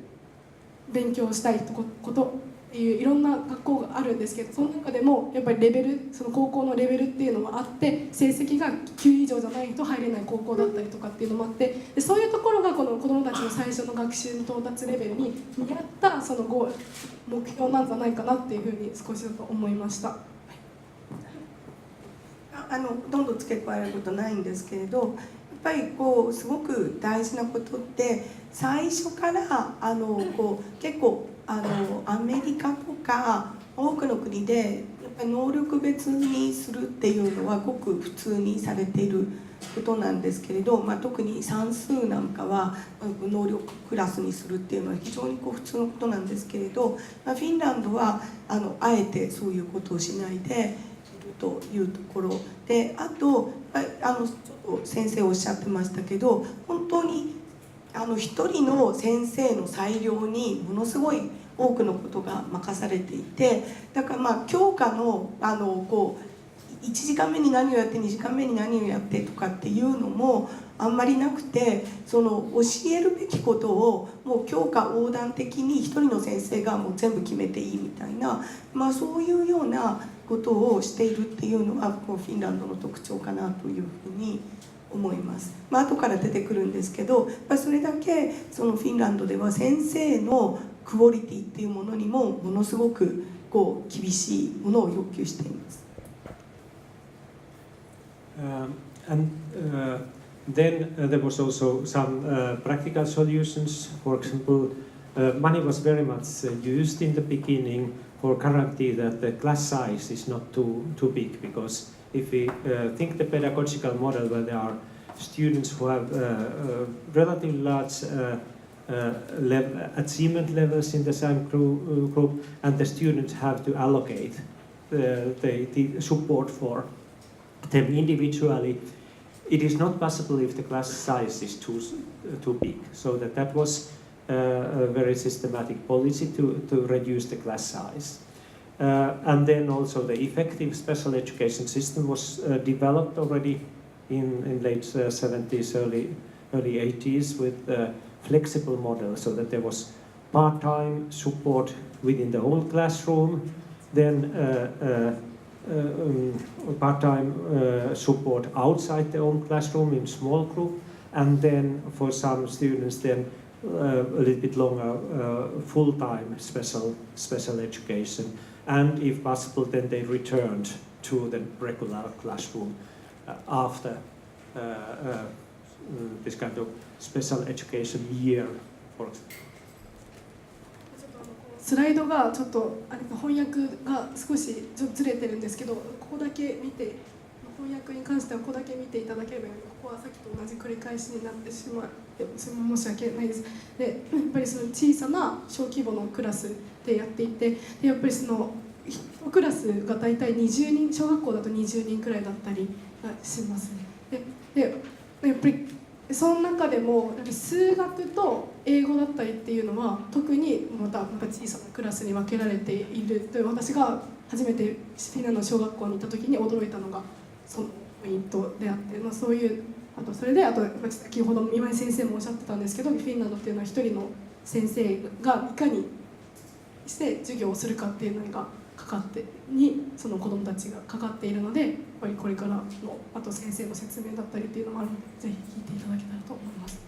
勉強したいことっていういろんな学校があるんですけどその中でもやっぱりその高校のレベルっていうのはあって成績が9以上じゃないと入れない高校だったりとかっていうのもあってでそういうところがこの子どもたちの最初の学習の到達レベルに見合ったその目標なんじゃないかなっていうふうに少しだと思いました。どんどん付け加えることないんですけれどやっぱりすごく大事なことって最初から結構アメリカとか多くの国でやっぱり能力別にするっていうのはごく普通にされていることなんですけれど、特に算数なんかは能力クラスにするっていうのは非常に普通のことなんですけれど、フィンランドはあえてそういうことをしないでいるというところであとちょっと先生おっしゃってましたけど本当に一人の先生の裁量にものすごい多くのことが任されていてだから教科の1時間目に何をやって2時間目に何をやってとかっていうのもあんまりなくて教えるべきことをもう教科横断的に一人の先生がもう全部決めていいみたいな、そういうようなことをしているっていうのがフィンランドの特徴かなというふうに思います。後から出てくるんですけどそれだけフィンランドでは先生のクオリティっていうものにもものすごく厳しいものを要求しています。Then there was also some practical solutions. For example, money was very much used in the beginning for guarantee that the class size is not too big because if we think the pedagogical model where there are students who have relatively large achievement levels in the same group and the students have to allocate the support for them individually, it is not possible if the class size is too big. So that was a very systematic policy to reduce the class size. And then also the effective special education system was developed already in late 70s, early 80s with a flexible model so that there was part-time support within the whole classroom, then part-time support outside the own classroom in small group, and then for some students then a little bit longer full-time special education, and if possible, then they returned to the regular classroom after this kind of special education year, for example. スライドがちょっとあれ翻訳が少しずれてるんですけど、ここだけ見て、翻訳に関してはここだけ見ていただければいいので、ここはさっきと同じ繰り返しになってしまって申し訳ないです。で、やっぱりその小さな小規模のクラスでやっていて、でやっぱりそのクラスが大体20人、小学校だと20人くらいだったりします。でやっぱりその中でも数学と英語だったりっていうのは特にまた小さなクラスに分けられているという、私が初めてフィンランドの小学校に行った時に驚いたのがそのポイントであって、そういうそれで先ほど今井先生もおっしゃってたんですけど、フィンランドっていうのは一人の先生がいかにして授業をするかっていうのがその子どもたちがかかっているので、やっぱりこれからのあと先生の説明だったりっていうのもあるので、ぜひ聞いていただけたらと思います。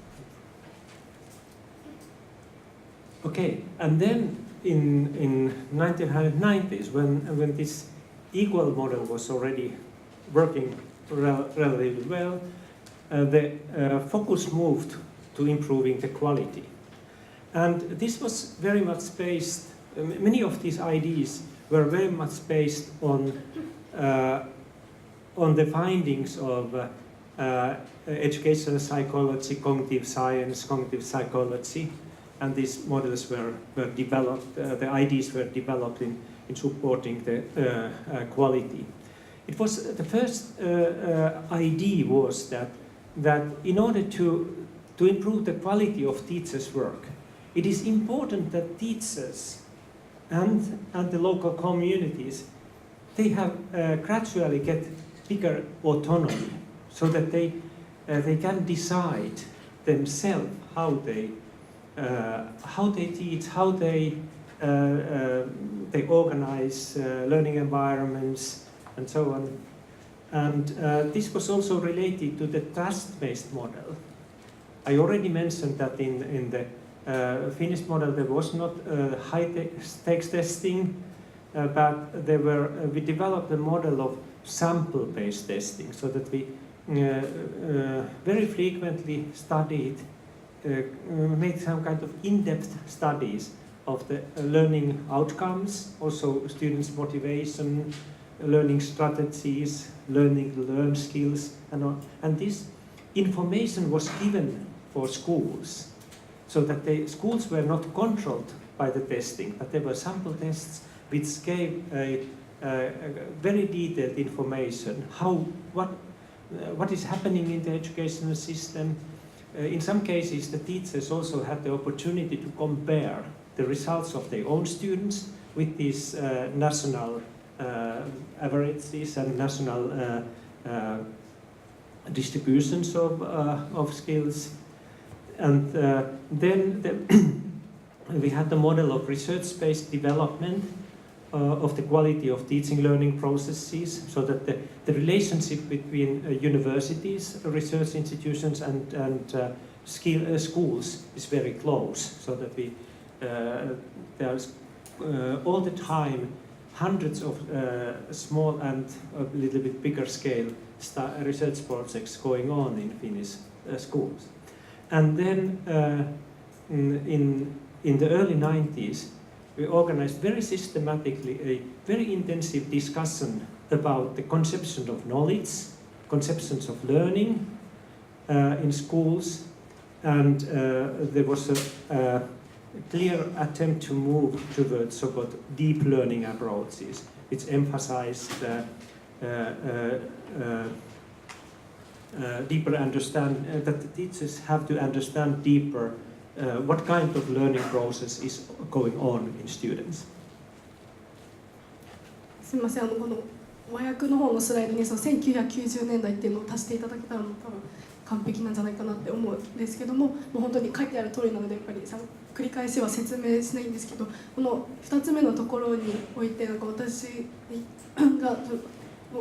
Okay, and then in 1990s, when this equal model was already working relatively well, the focus moved to improving the quality, and this was very much based. Many of these ideas were very much based on the findings of educational psychology, cognitive science, cognitive psychology, and these models were developed, the ideas were developed in supporting the quality. It was the first idea was that in order to improve the quality of teachers' work, it is important that teachers and the local communities, they have gradually get bigger autonomy, so that they can decide themselves how they teach, how they organize learning environments and so on. And this was also related to the task-based model. I already mentioned that in the Finnish model there was not high-stakes testing, but we developed a model of sample-based testing, so that we very frequently studied, made some kind of in-depth studies of the learning outcomes, also students' motivation, learning strategies, learning to learn skills, and all. And this information was given for schools, so that the schools were not controlled by the testing, but there were sample tests which gave a very detailed information what is happening in the educational system. In some cases, the teachers also had the opportunity to compare the results of their own students with these national averages and national distributions of skills. And then we had the model of research-based development of the quality of teaching learning processes, so that the relationship between universities, research institutions, and schools is very close, so that there's all the time hundreds of small and a little bit bigger scale research projects going on in Finnish schools. And then in the early 90s, we organized very systematically a very intensive discussion about the conception of knowledge, conceptions of learning in schools, and there was a clear attempt to move towards so-called deep learning approaches, which emphasized deeper understand that the teachers have to understand deeper what kind of learning process is going on in students. すみません、この和訳の方のスライドにその1990年代っていうのを足していただけたら多分完璧なんじゃないかなって思うんですけども、もう本当に書いてある通りなのでやっぱり繰り返しは説明しないんですけど、この2つ目のところにおいて私が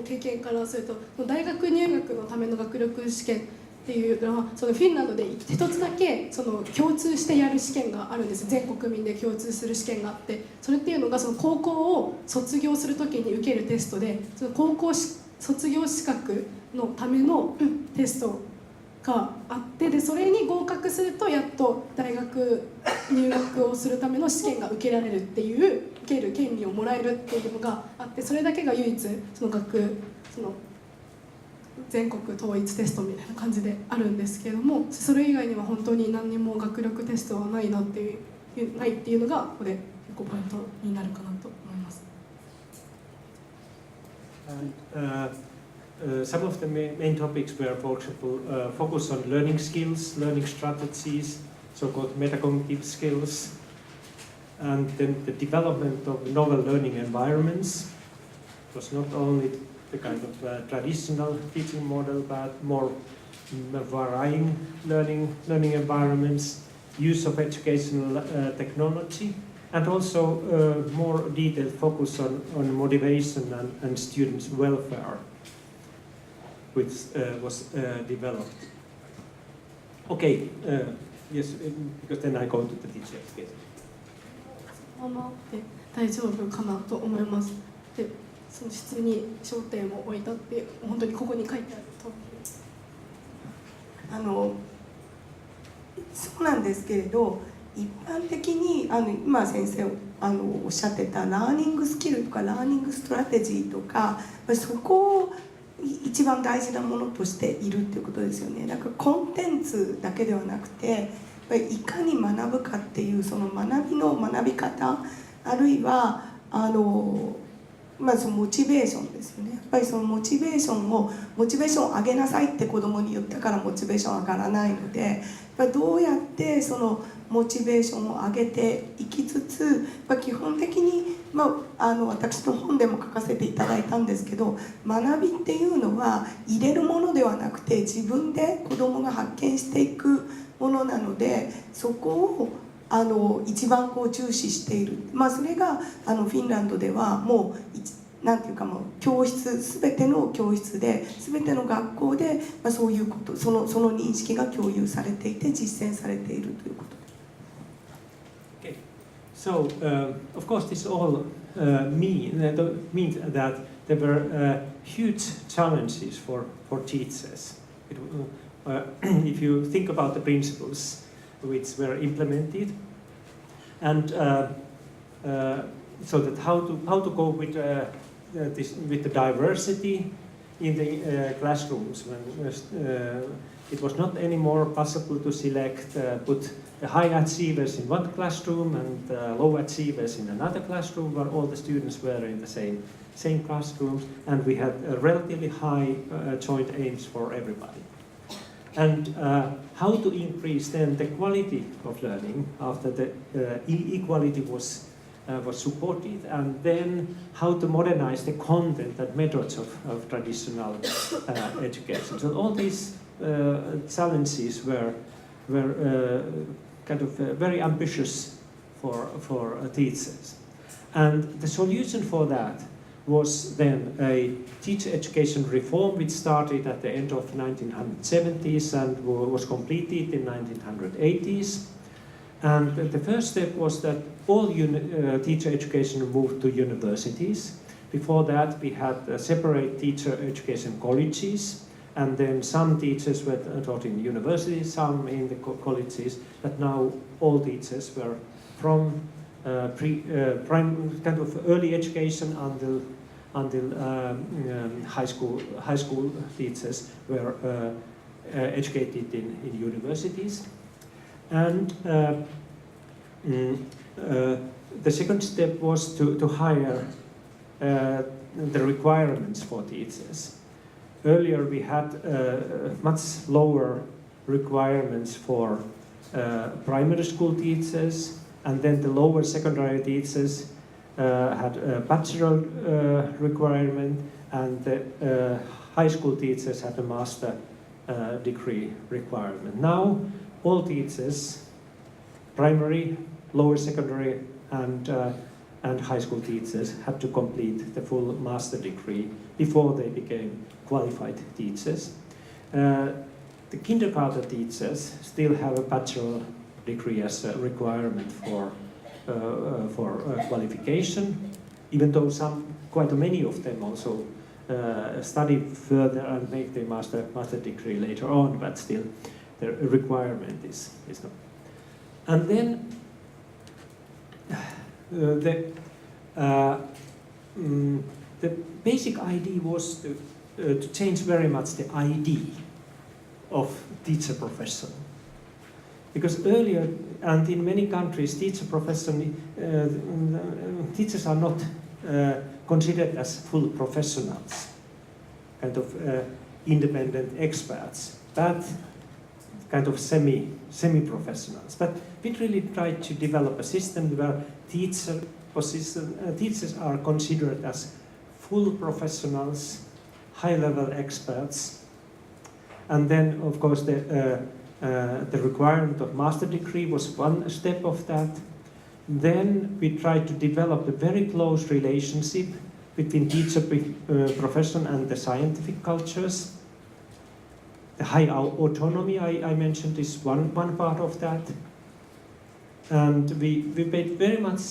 経験からすると大学入学のための学力試験っていうのはそのフィンランドで一つだけその共通してやる試験があるんです。全国民で共通する試験があって、それっていうのがその高校を卒業するときに受けるテストで、その高校卒業資格のためのテストがあって、でそれに合格するとやっと大学入学をするための試験が受けられるっていう受ける権利をもらえるっていうのがあって、それだけが唯一その全国統一テストみたいな感じであるんですけれども、それ以外には本当に何にも学力テストはないっていうのがここでポイントになるかなと思います。Some of the main topics were, for example, focus on learning skills, learning strategies, so-called metacognitive skills, and then the development of novel learning environments. It was not only the kind of traditional teaching model, but more varying learning environments, use of educational technology, and also more detailed focus on motivation and students' welfare, which was developed. Okay, yes, because then I go to the details. Yes. そのままで大丈夫かなと思います。で、その質に焦点を置いたっていう本当にここに書いてある通り。そうなんですけれど、一般的に今先生おっしゃってたラーニングスキルとかラーニングストラテジーとか、そこを一番大事なものとしているっていうことですよね。だからコンテンツだけではなくて、いかに学ぶかっていうその学びの学び方、あるいはそのモチベーションですよね。やっぱりそのモチベーションを上げなさいって子供に言ったからモチベーション上がらないので、どうやってそのモチベーションを上げていきつつ、基本的に、私の本でも書かせていただいたんですけど、学びっていうのは入れるものではなくて自分で子供が発見していくものなので、そこを一番重視している。それがフィンランドではもうなんていうか、もう教室、全ての教室で全ての学校で、そういうこと、その認識が共有されていて実践されているということ。Okay. So, of course, this all means that there were huge challenges for teachers. If you think about the principles which were implemented, and so that how to go with the diversity in the classrooms when it was not anymore possible to put the high achievers in one classroom and low achievers in another classroom, where all the students were in the same classrooms, and we had relatively high joint aims for everybody. And how to increase then the quality of learning after the equality was supported, and then how to modernize the content and methods of traditional education. So all these challenges were kind of very ambitious for teachers. And the solution for that was then a teacher education reform which started at the end of 1970s and was completed in 1980s. And the first step was that all teacher education moved to universities. Before that we had separate teacher education colleges, and then some teachers were taught in universities, some in the colleges, but now all teachers were from kind of early education until high school teachers were educated in universities. And the second step was to hire the requirements for teachers. Earlier we had much lower requirements for primary school teachers, and then the lower secondary teachers had a bachelor requirement, and the high school teachers had a master degree requirement. Now all teachers, primary, lower secondary, and high school teachers had to complete the full master degree before they became qualified teachers. the kindergarten teachers still have a bachelor degree as a requirement for qualification, even though quite many of them also study further and make their master degree later on, but still the requirement is not. And then the basic idea was to change very much the idea of teacher profession. Because earlier, and in many countries, teachers are not considered as full professionals, kind of independent experts, but kind of semi-professionals. But we really tried to develop a system where teachers are considered as full professionals, high-level experts, and then, of course, the requirement of master degree was one step of that. Then we tried to develop a very close relationship between teacher profession and the scientific cultures. The high autonomy I mentioned is one part of that. And we made very much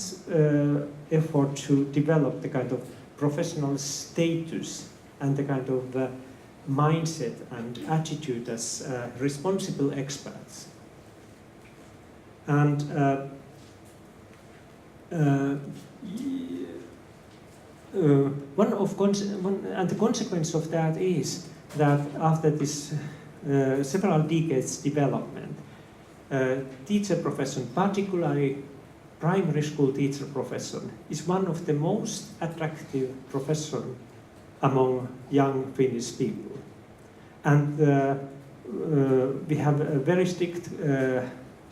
effort to develop the kind of professional status and the kind of mindset and attitude as responsible experts. And the consequence of that is that after this several decades development, teacher profession, particularly primary school teacher profession, is one of the most attractive profession among young Finnish people. And we have a very strict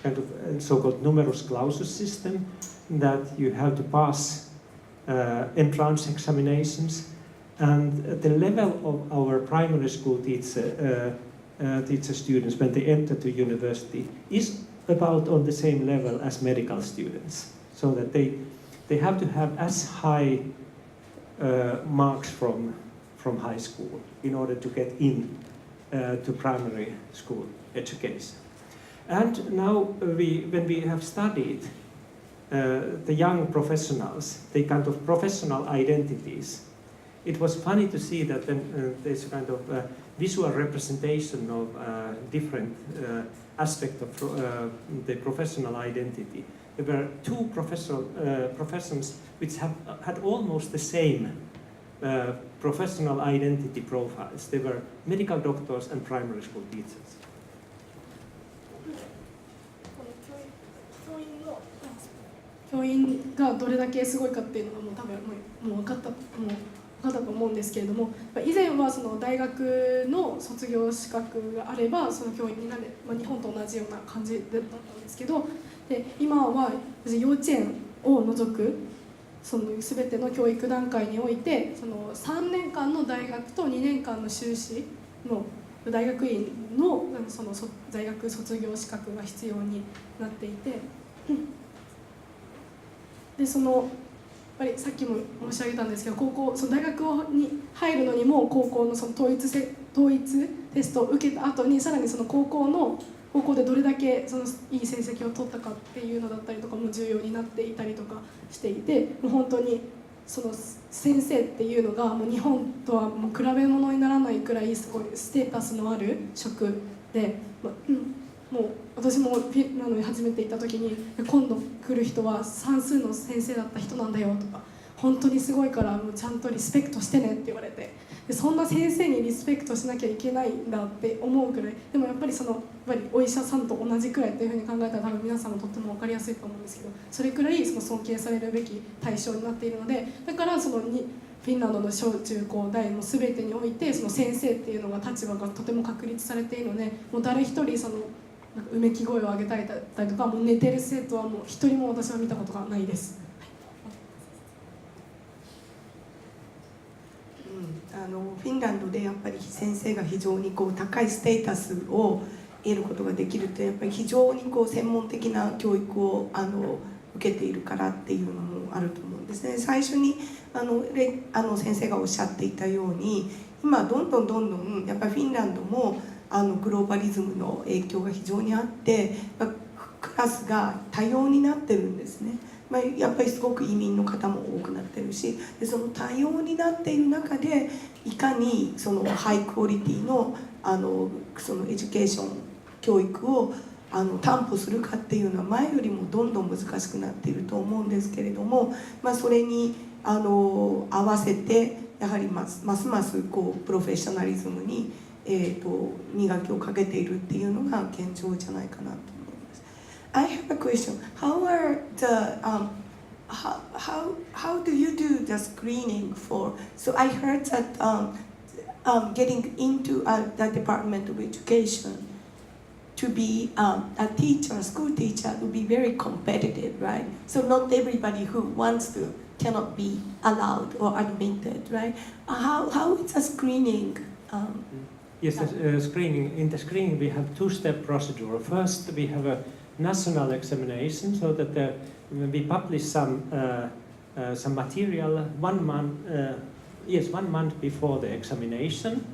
kind of so-called numerus clausus system that you have to pass entrance examinations, and the level of our primary school teacher students when they enter to university is about on the same level as medical students, so that they have to have as high marks from high school in order to get in to primary school education. And now when we have studied the young professionals, the kind of professional identities, it was funny to see that there's a kind of visual representation of different aspects of the professional identity. There were two professions which had almost the same professional identity profiles. They were medical doctors and primary school teachers. 教員がどれだけすごいかっていうのがもう多分もう分かったと思うんですけれども、以前はその大学の卒業資格があればその教員になれ、日本と同じような感じだったんですけど、で今は幼稚園を除くその全ての教育段階においてその3年間の大学と2年間の修士の大学院のその大学卒業資格が必要になっていて、でそのやっぱりさっきも申し上げたんですけど、その大学に入るのにも高校のその統一テストを受けた後にさらにその高校でどれだけそのいい成績を取ったかっていうのだったりとかも重要になっていたりとかしていて、もう本当にその先生っていうのがもう日本とはもう比べ物にならないくらいすごいステータスのある職で、もう私もフィンランドに初めて行った時に今度来る人は算数の先生だった人なんだよとか、本当にすごいからもうちゃんとリスペクトしてねって言われて、でそんな先生にリスペクトしなきゃいけないんだって思うくらい、でもやっぱりお医者さんと同じくらいっていうふうに考えたら多分皆さんもとっても分かりやすいと思うんですけど、それくらいその尊敬されるべき対象になっているので、だからそのフィンランドの小中高大の全てにおいてその先生っていうのが立場がとても確立されているので、もう誰一人そのなんかうめき声を上げたりとか、もう寝てる生徒はもう一人も私は見たことがないです。フィンランドでやっぱり先生が非常に高いステータスを得ることができるってやっぱり非常に専門的な教育を受けているからっていうのもあると思うんですね。最初に先生がおっしゃっていたように、今どんどんやっぱりフィンランドもグローバリズムの影響が非常にあって、クラスが多様になってるんですね。やっぱりすごく移民の方も多くなってるし、でその多様になっている中でいかにそのハイクオリティのそのエデュケーション教育を担保するかっていうのは前よりもどんどん難しくなっていると思うんですけれども、それに合わせてやはりますますこうプロフェッショナリズムに、磨きをかけているっていうのが現状じゃないかなと思います。I have a question. How are the how do you do the screening for? So I heard that getting into the Department of Education to be a teacher, school teacher, would be very competitive, right? So not everybody who wants to cannot be allowed or admitted, right? How is the screening? Yes, screening. In the screening, we have two-step procedure. First, we have a national examination, so that we publish some material 1 month. 1 month before the examination,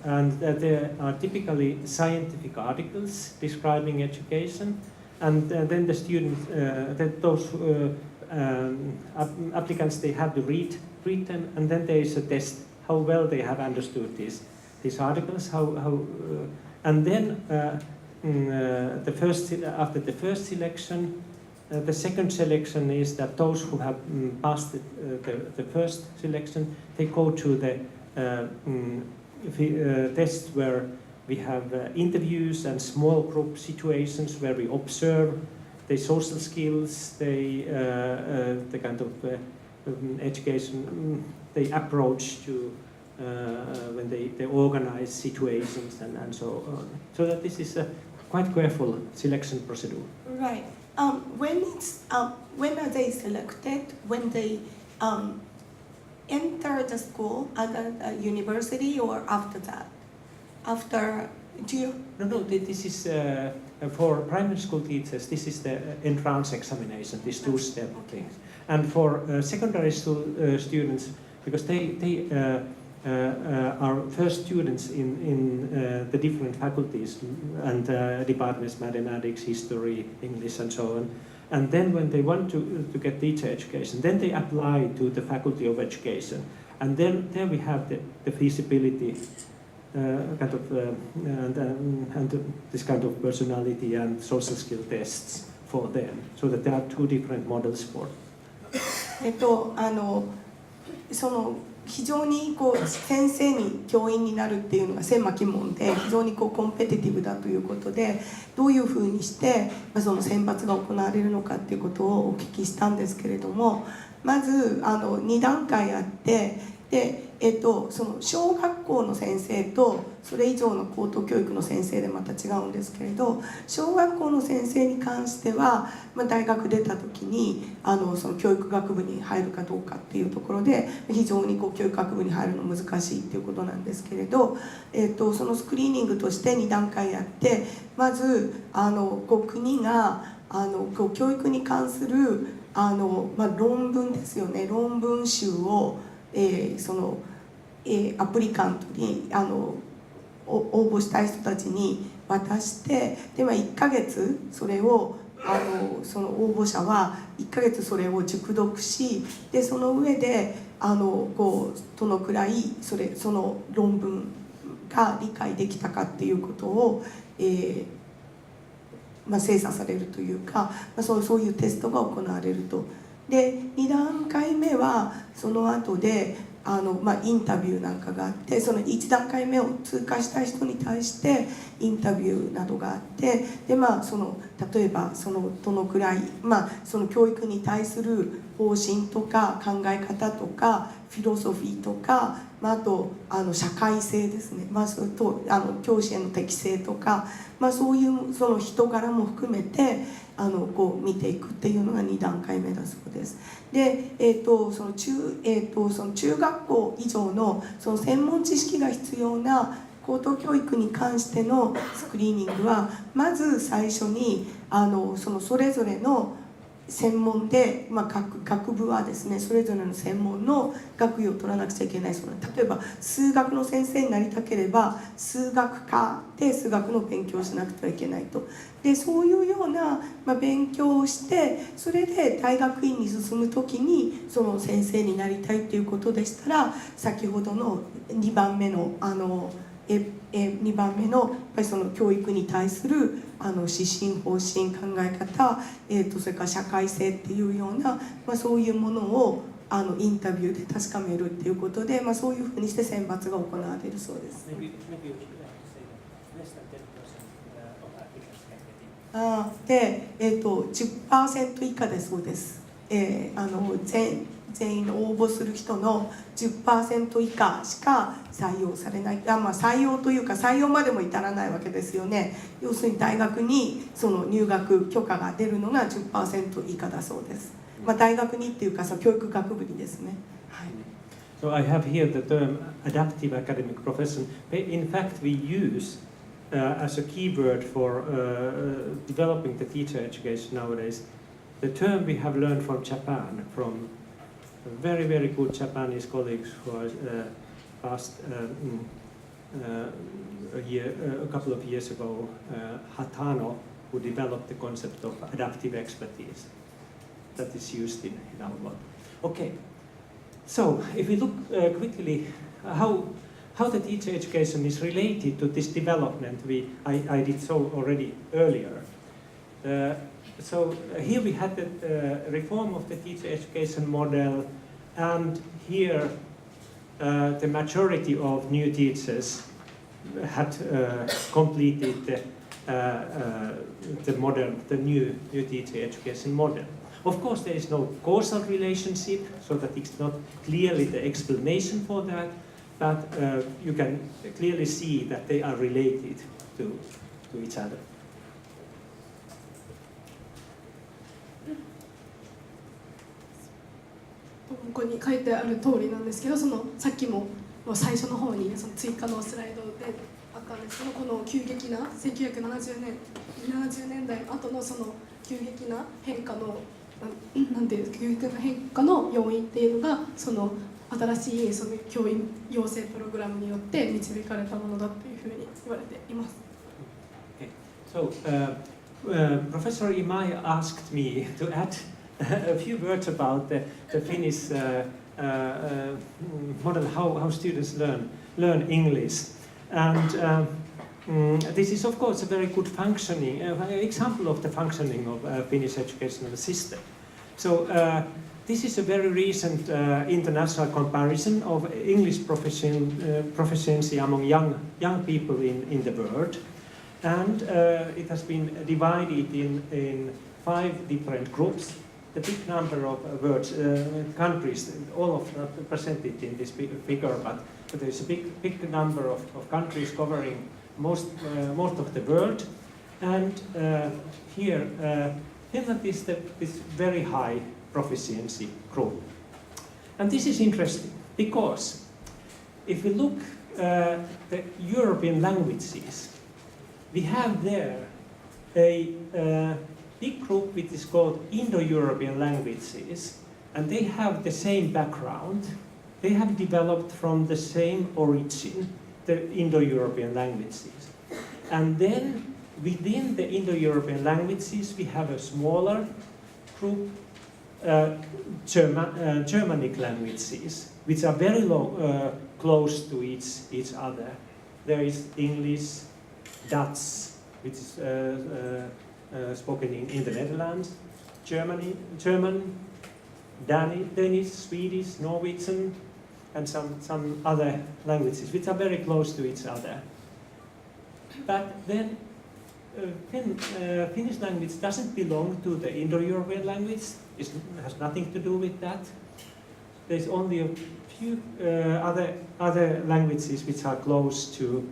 and there are typically scientific articles describing education, and then the students, those applicants, they have to read them, and then there is a test how well they have understood these articles, and then after the first selection, the second selection is that those who have passed the first selection, they go to the test where we have interviews and small group situations where we observe the social skills, the kind of education, the approach to when they organize situations and so on. So that this is a quite careful selection procedure. Right. When are they selected? When they enter the school at the university, or after that? After do you? No. This is for primary school teachers. This is the entrance examination. These two-step things. And for secondary school students, because they are first students in the different faculties and departments, mathematics, history, English, and so on. And then when they want to get teacher education, then they apply to the Faculty of Education. And then there we have the feasibility kind of and this kind of personality and social skill tests for them. So that there are two different models for. その非常に先生に教員になるっていうのが狭き門で非常にコンペティティブだということで、どういうふうにしてその選抜が行われるのかっていうことをお聞きしたんですけれども、まず2段階あって、でその小学校の先生とそれ以上の高等教育の先生でまた違うんですけれど、小学校の先生に関しては、大学出た時にその教育学部に入るかどうかっていうところで非常に教育学部に入るの難しいっていうことなんですけれど、そのスクリーニングとして2段階あって、まず国が教育に関する論文ですよね、論文集をそのアプリカントに応募したい人たちに渡して、で1ヶ月それをその応募者は1ヶ月それを熟読し、でその上でどのくらいその論文が理解できたかっていうことを、精査されるというか、そういうテストが行われると。で2段階目はその後でインタビューなんかがあって、その1段階目を通過した人に対してインタビューなどがあって、でその例えばどのくらい、その教育に対する方針とか考え方とかフィロソフィーとか、あと社会性ですね、それと教師への適性とか、そういうその人柄も含めて見ていくっていうのが2段階目だそうです。で、その中学校以上のその専門知識が必要な高等教育に関してのスクリーニングは、まず最初にそれぞれの専門で、各部はですねそれぞれの専門の学位を取らなくちゃいけないそうな例えば数学の先生になりたければ数学科で数学の勉強をしなくてはいけないとでそういうような、勉強をしてそれで大学院に進む時にその先生になりたいということでしたら先ほどの2番目の2番目のやっぱりその教育に対する指針方針考え方、それから社会性っていうような、そういうものをインタビューで確かめるっていうことで、そういうふうにして選抜が行われるそうです。で、10% 以下でそうです。全員の応募する人の 10% 以下しか採用されない、採用というか採用までも至らないわけですよね。要するに大学にその入学許可が出るのが 10% 以下だそうです。大学にっていうか教育学部にですね。はい。So I have here the term adaptive academic profession. In fact, we use as a keyword for developing the teacher education nowadays the term we have learned from Japan, from very, very good Japanese colleagues who are passed a couple of years ago, Hatano, who developed the concept of adaptive expertise that is used in our work. Okay, so if we look quickly how the teacher education is related to this development, I did so already earlier. So here we had the reform of the teacher education model, and here the majority of new teachers had completed the model, the new teacher education model. Of course, there is no causal relationship, so that it's not clearly the explanation for that, but you can clearly see that they are related to each other. ここに書いてある通りなんですけど、さっきも最初の方にその追加のスライドであったんですけど、この急激な1970年代後のその急激な変化のなんていう急激な変化の要因っていうのがその新しいその教員養成プログラムによって導かれたものだというふうに言われています。Okay. So, Professor Imai asked me to add a few words about the Finnish model, how students learn English, and this is of course a very good functioning example of the functioning of Finnish educational system. So this is a very recent international comparison of English proficiency among young people in the world, and it has been divided in 5 different groups. The big number of countries, all of them presented in this figure, but there is a big number of countries covering most of the world, and here Finland is this very high proficiency group. And this is interesting because if we look at the European languages, we have there a big group which is called Indo-European languages, and they have the same background. They have developed from the same origin, the Indo-European languages. And then within the Indo-European languages we have a smaller group, Germanic languages, which are very close to each other. There is English, Dutch, which is spoken in the Netherlands, German, Danish, Swedish, Norwegian, and some other languages which are very close to each other. But then Finnish language doesn't belong to the Indo-European language. It has nothing to do with that. There's only a few other languages which are close to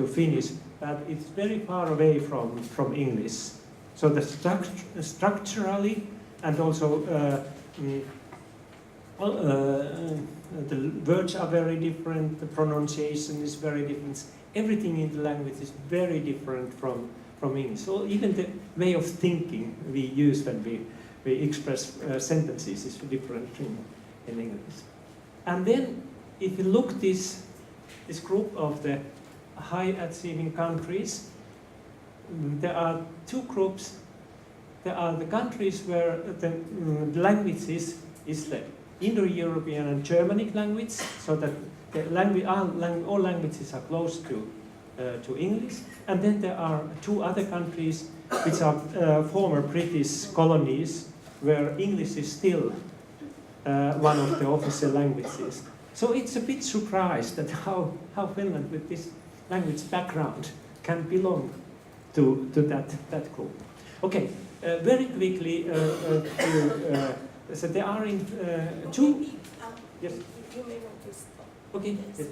Finnish, but it's very far away from English. So the structurally and also the words are very different, the pronunciation is very different, everything in the language is very different from English. So even the way of thinking we use when we express sentences is different in English. And then, if you look this group of the high achieving countries, there are two groups. There are the countries where the languages is the Indo-European and Germanic language, so that the all languages are close to English. And then there are two other countries which are former British colonies, where English is still one of the official languages. So it's a bit surprised that how Finland, with this language background, can belong to that group. Okay, very quickly, so there are in two. Yes. Okay. Yes.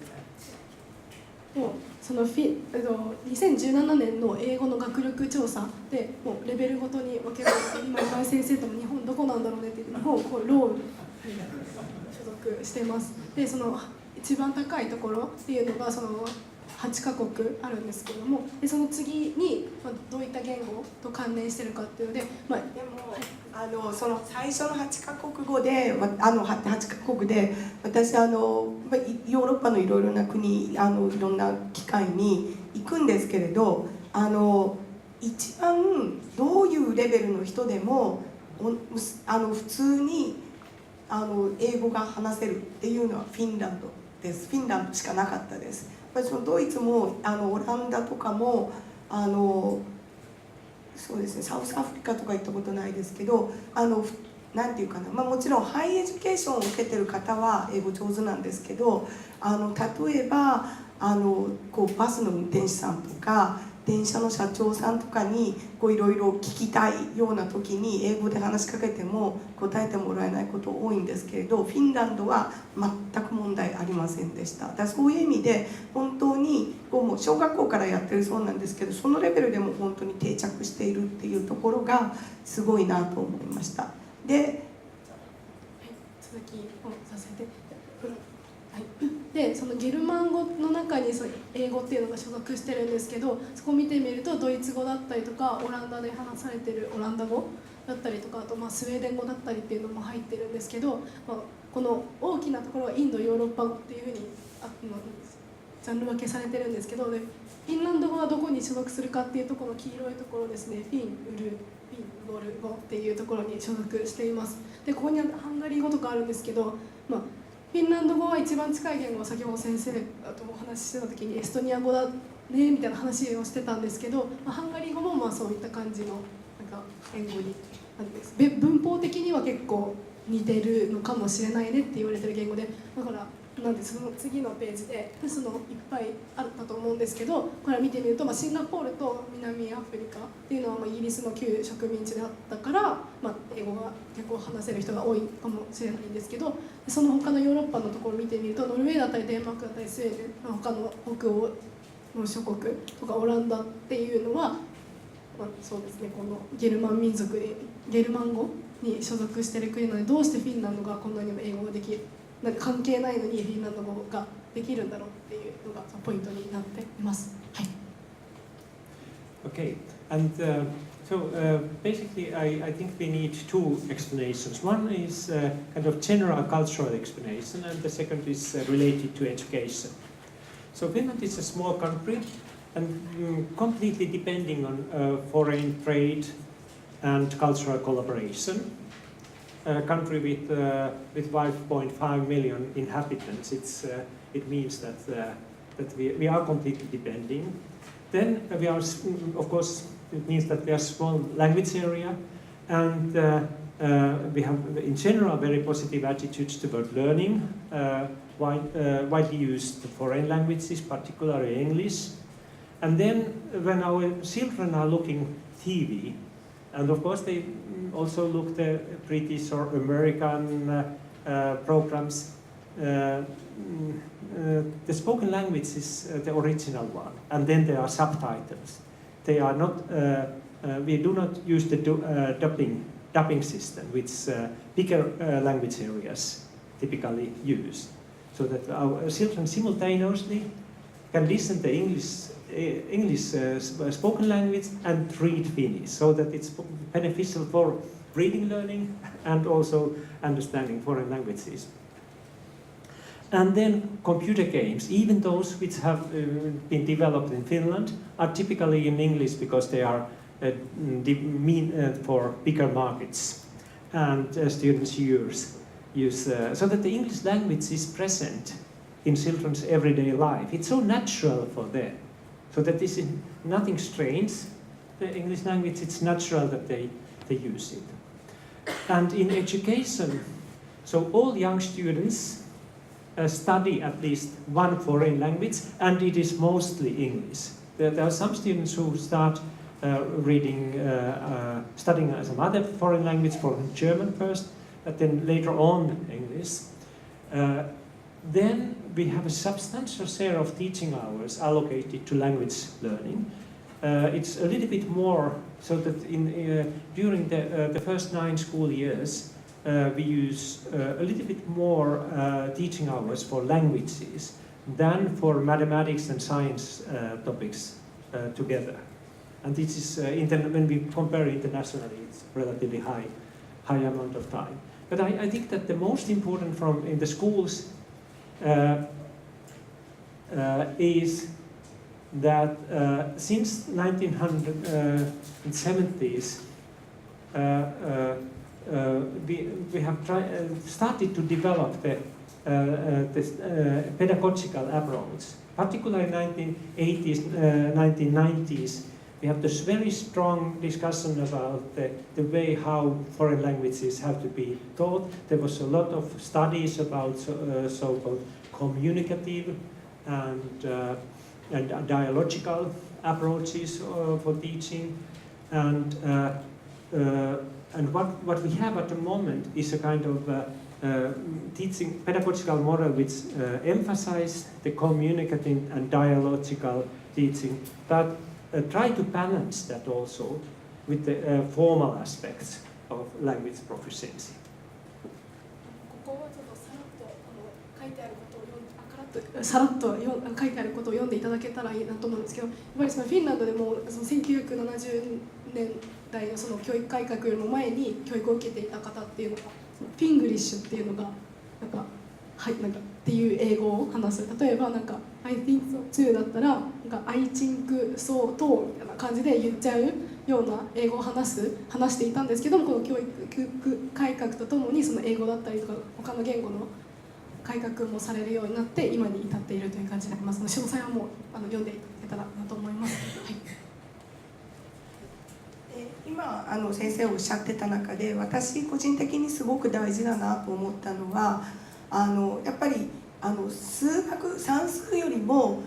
もうその2017年の英語の学力調査でもうレベルごとに分けられて、今今井先生とも日本どこなんだろうねって日本こうローに所属しています。でその一番高いところっていうのがその8カ国あるんですけれども、でその次にどういった言語と関連しているかっていうので、でもその最初の8カ国語で8カ国で私ヨーロッパのいろいろな国いろんな機会に行くんですけれど、一番どういうレベルの人でも普通に英語が話せるっていうのはフィンランドです。フィンランドしかなかったです。そのドイツもオランダとかもそうですね、サウスアフリカとか行ったことないですけどなんていうかな、もちろんハイエデュケーションを受けてる方は英語上手なんですけど、例えばこうバスの運転手さんとか電車の社長さんとかにいろいろ聞きたいような時に英語で話しかけても答えてもらえないこと多いんですけれど、フィンランドは全く問題ありませんでした。だからそういう意味で本当にもう小学校からやってるそうなんですけど、そのレベルでも本当に定着しているっていうところがすごいなと思いました。で、続きをさせて。でそのゲルマン語の中にその英語っていうのが所属してるんですけど、そこを見てみるとドイツ語だったりとかオランダで話されてるオランダ語だったりとか、あとスウェーデン語だったりっていうのも入ってるんですけど、この大きなところはインドヨーロッパ語っていうふうにジャンル分けされてるんですけど、でフィンランド語はどこに所属するかっていうところの黄色いところですね、フィンボル語っていうところに所属しています。でここにハンガリー語とかあるんですけど、フィンランド語は一番近い言語を先ほど先生とお話ししてた時にエストニア語だねみたいな話をしてたんですけど、ハンガリー語もそういった感じの言語になるんです。文法的には結構似てるのかもしれないねって言われてる言語で、だからなんでその次のページでいっぱいあったと思うんですけど、これを見てみると、シンガポールと南アフリカっていうのはイギリスの旧植民地であったから、英語が結構話せる人が多いかもしれないんですけど、その他のヨーロッパのところを見てみると、ノルウェーだったりデンマークだったりスウェーデン、他の北欧の諸国とかオランダっていうのは、そうですね、このゲルマン民族でゲルマン語に所属している国なので、どうしてフィンランドがこんなにも英語ができる、関係ないのにフィンランド語ができるんだろうっていうのがポイントになっています。はい。Okay, and basically I think we need two explanations. One is kind of general cultural explanation, and the second is related to education. So Finland is a small country and completely depending on foreign trade and cultural collaboration. A country with 5.5 million inhabitants, it means that we are completely depending. Then we are, of course, it means that we are a small language area, and we have, in general, very positive attitudes toward learning, widely used foreign languages, particularly English. And then when our children are looking TV, and of course they also look the British or American programs, the spoken language is the original one, and then there are subtitles. They are not, we do not use the dubbing system, which bigger language areas typically use, so that our children simultaneously can listen to English spoken language and read Finnish, so that it's beneficial for reading learning and also understanding foreign languages. And then computer games, even those which have been developed in Finland, are typically in English because they are for bigger markets. And students use so that the English language is present in children's everyday life. It's so natural for them. So that this is nothing strange. The English language, it's natural that they use it. And in education, so all young students study at least one foreign language, and it is mostly English. There are some students who start studying as a mother foreign language, for German first, but then later on English. Then we have a substantial share of teaching hours allocated to language learning. It's a little bit more, so that during the first 9 school years, we use a little bit more teaching hours for languages than for mathematics and science topics together. And this is, when we compare internationally, it's relatively high amount of time. But I think that the most important in the schools is that since 1970s, we have started to develop this pedagogical approach. Particularly in 1980s, 1990s, we have this very strong discussion about the way how foreign languages have to be taught. There was a lot of studies about so-called communicative and dialogical approaches for teaching, and what we have at the moment is a kind of teaching pedagogical model which emphasizes the communicative and dialogical teaching, but try to balance that also with the formal aspects of language proficiency. ここはちょっとさらっと書いてあることをさらっと書いてあることを読んでいただけたらいいなと思うんですけど、やっぱりそのフィンランドでもその1970年代のその教育改革よりも前に教育を受けていた方っていうのが、フィングリッシュっていうのがなんかっていう英語を話す。例えばなんか I think so too だったらなんか I think so too みたいな感じで言っちゃうような英語を話していたんですけども、この教育改革とともにその英語だったりとか他の言語の改革もされるようになって今に至っているという感じになりますので、詳細はもう読んでいただけたらなと思います。はい、今先生おっしゃってた中で、私個人的にすごく大事だなと思ったのは、やっぱり数学算数よりも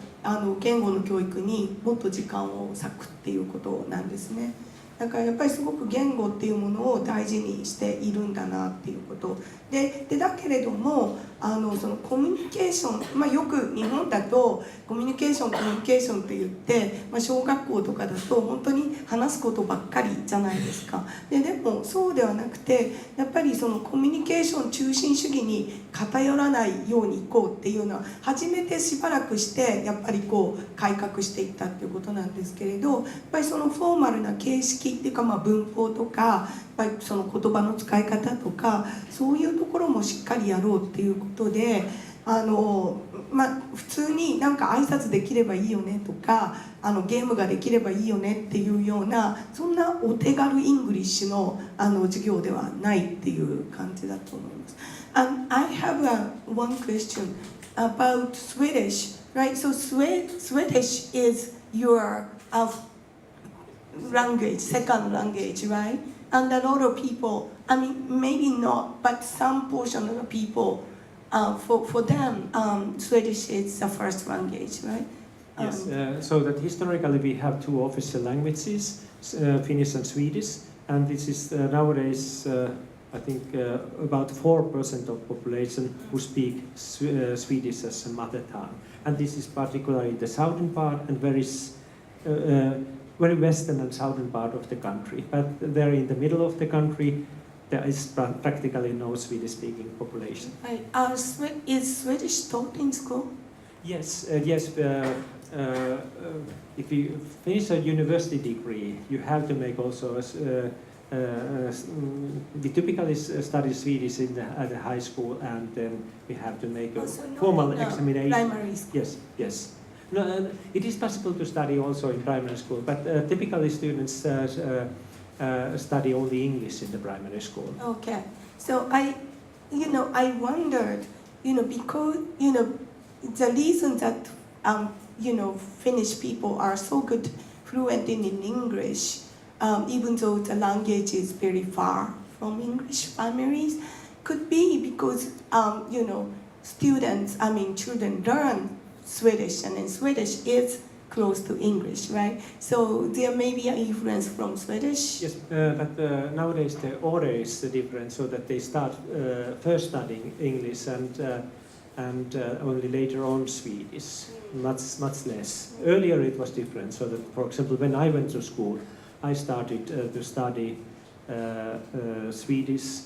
言語の教育にもっと時間を割くっていうことなんですね。だからやっぱりすごく言語っていうものを大事にしているんだなっていうことでだけれどもそのコミュニケーション、よく日本だとコミュニケーションって言って、小学校とかだと本当に話すことばっかりじゃないですか。でもそうではなくて、やっぱりそのコミュニケーション中心主義に偏らないようにいこうっていうのは初めてしばらくしてやっぱり改革していったっていうことなんですけれど、やっぱりそのフォーマルな形式っていうか、文法とかやっぱりその言葉の使い方とかそういうところもしっかりやろうっていうことで普通になんか挨拶できればいいよねとかゲームができればいいよねっていうようなそんなお手軽イングリッシュの授業ではないっていう感じだと思います。I have one question about Swedish, right? So Swedish is your language, second language, right? And a lot of people, maybe not, but some portion of the people, for them, Swedish is the first language, right? Yes, so that historically we have 2 official languages, Finnish and Swedish, and this is nowadays, I think, about 4% of population who speak Swedish as a mother tongue. And this is particularly the southern part and very western and southern part of the country. But there in the middle of the country, there is practically no Swedish-speaking population. Is Swedish taught in school? Yes, if you finish a university degree, you have to make also we typically study Swedish at the high school, and then we have to make a Also not formal in the examination. primary school. Yes, yes. No, it is possible to study also in primary school, but typically students study only English in the primary school. Okay, so I wondered, because, the reason that, Finnish people are so good, fluent in English, even though the language is very far from English families, could be because, children learn Swedish, and then Swedish is close to English, right? So there may be an influence from Swedish. Yes, but nowadays the order is different, so that they start first studying English and only later on Swedish, much less. Earlier it was different, so that, for example, when I went to school, I started to study Swedish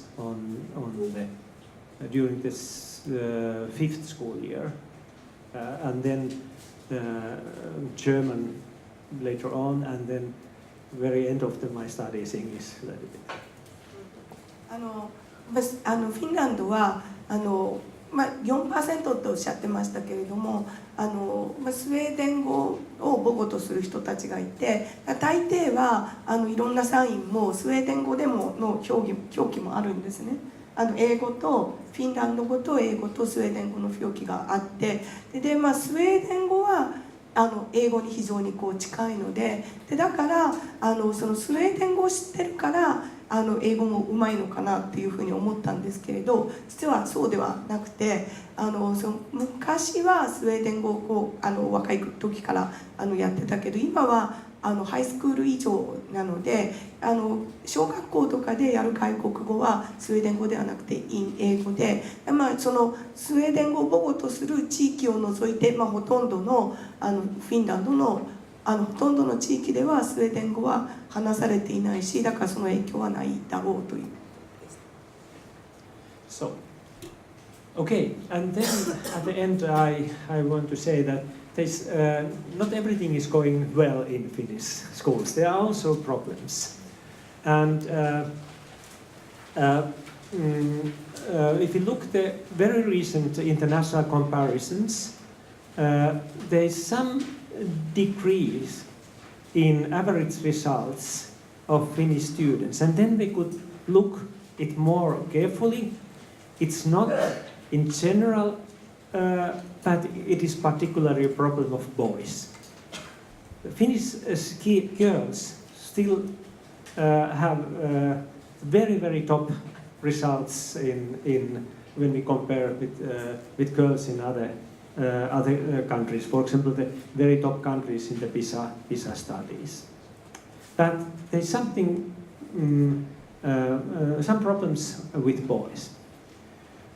during this 5th school year, and then German later on, and then very end of my studies English a little bit. フィンランドは4% っておっしゃってましたけれども、スウェーデン語を母語とする人たちがいて、大抵はいろんなサインもスウェーデン語でもの表記もあるんですね。英語とフィンランド語と英語とスウェーデン語の表記があって、でスウェーデン語は英語に非常に近いので、だからそのスウェーデン語を知ってるから英語もうまいのかなっていうふうに思ったんですけれど、実はそうではなくて、その昔はスウェーデン語を若い時からやってたけど、今はハイスクール以上なので、小学校とかでやる外国語はスウェーデン語ではなくて英語で、そのスウェーデン語を母語とする地域を除いて、ほとんどのフィンランドのほとんどの地域ではスウェーデン語は話されていないし、だからその影響はないだろうという。So, okay, and then at the end I want to say that there's, not everything is going well in Finnish schools. There are also problems. And if you look at the very recent international comparisons, there is some decrease in average results of Finnish students. And then we could look it more carefully. It's not in general that it is particularly a problem of boys. Finnish girls still have very, very top results in when we compare with girls in other countries. For example, the very top countries in the PISA studies. But there's something, some problems with boys.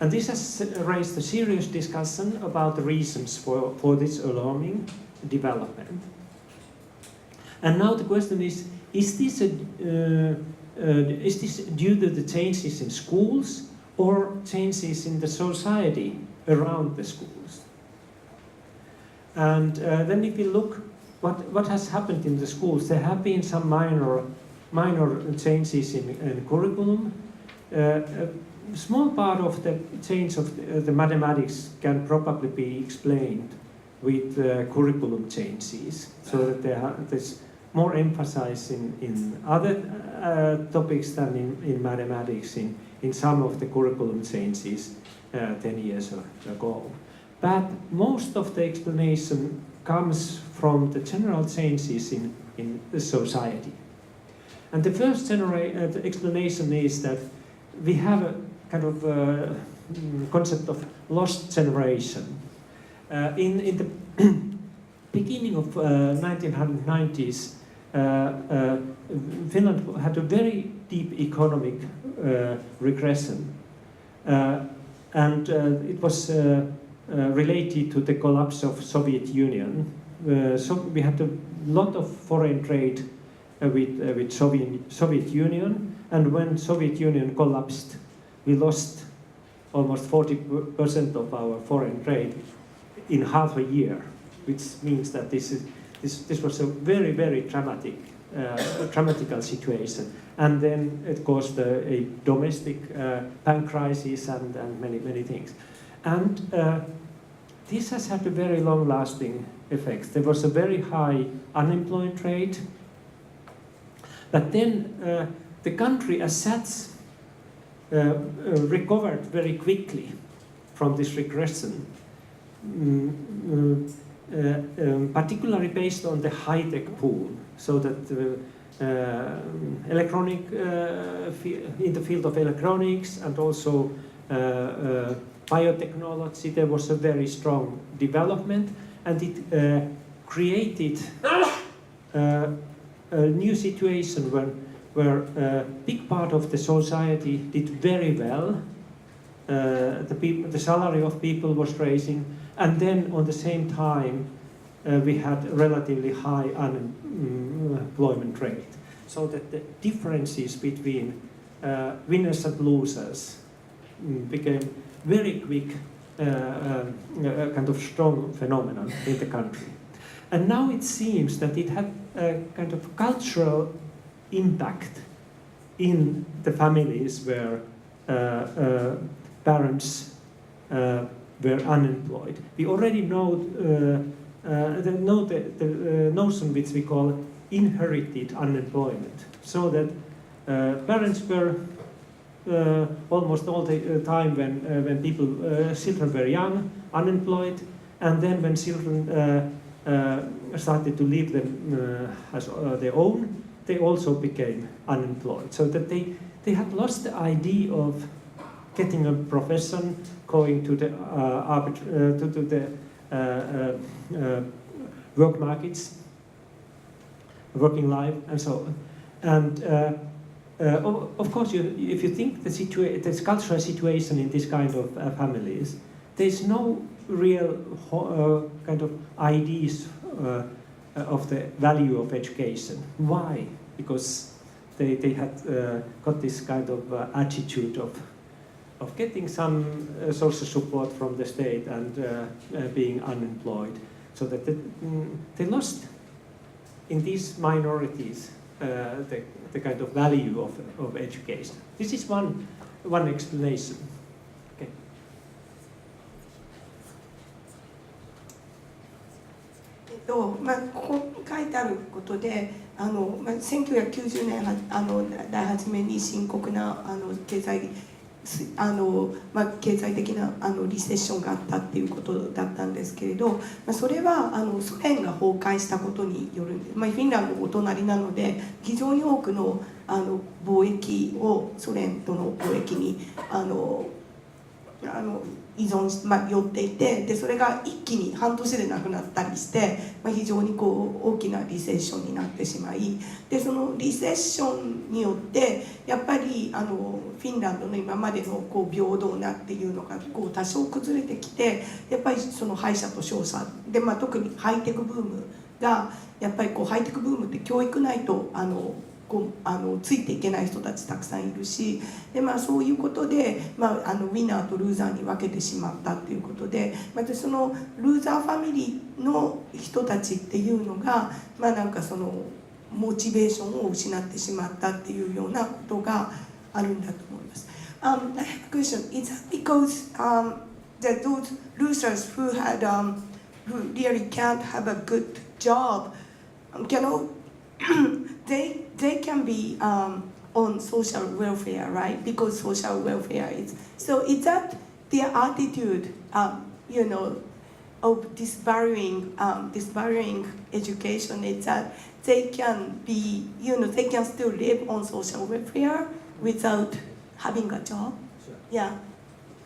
And this has raised a serious discussion about the reasons for this alarming development. And now the question is this due to the changes in schools or changes in the society around the schools? And then if you look what has happened in the schools, there have been some minor changes in curriculum. A small part of the change of the mathematics can probably be explained with curriculum changes, so that there's more emphasis in other topics than in mathematics in some of the curriculum changes 10 years ago. But most of the explanation comes from the general changes in the society. And the first the explanation is that we have a kind of concept of lost generation. In the beginning of 1990s, Finland had a very deep economic regression, and it was related to the collapse of Soviet Union. So we had a lot of foreign trade with Soviet Union, and when Soviet Union collapsed, we lost almost 40% of our foreign trade in half a year, which means that this was a very, very dramatical situation. and then it caused a domestic bank crisis and many things. And this has had a very long-lasting effects. There was a very high unemployment rate, but then the country as such recovered very quickly from this regression, particularly based on the high-tech boom, so that in the field of electronics and also biotechnology, there was a very strong development, and it created a new situation where a big part of the society did very well. The salary of people was raising, and then on the same time we had a relatively high unemployment rate. So that the differences between winners and losers became very quick, kind of strong phenomenon in the country. And now it seems that it had a kind of cultural impact in the families where parents were unemployed. We already know the notion which we call inherited unemployment, so that parents were almost all the time when children were young, unemployed, and then when children started to live them as their own, they also became unemployed. So that they had lost the idea of getting a profession, going to the work markets, working life, and so on. And of course, if you think the cultural situation in this kind of families, there's no real kind of ideas of the value of education. Why? Because they had got this kind of attitude of getting some social support from the state and being unemployed, so that they lost in these minorities the kind of value of education. This is one explanation. Okay. ここ書いてあることで1990年代初めに深刻な経済的なリセッションがあったっていうことだったんですけれど、それはソ連が崩壊したことによるんで、フィンランドお隣なので非常に多くの貿易をソ連との貿易に依存し、寄っていて、でそれが一気に半年でなくなったりして、非常に大きなリセッションになってしまい、でそのリセッションによってやっぱりフィンランドの今までの平等なっていうのが多少崩れてきて、やっぱりその敗者と勝者で、特にハイテクブームがやっぱりハイテクブームって教育ないとついていけない人たちたくさんいるし、でそういうことで、ウィナーとルーザーに分けてしまったっていうことで、そのルーザーファミリーの人たちっていうのが、なんかそのモチベーションを失ってしまったっていうようなことがあるんだと思います。I have a question. Is that because that those losers who really can't have a good job, they can be on social welfare, right? Because social welfare is that their attitude, of disvaluing education is that they can be, they can still live on social welfare without having a job. Yeah.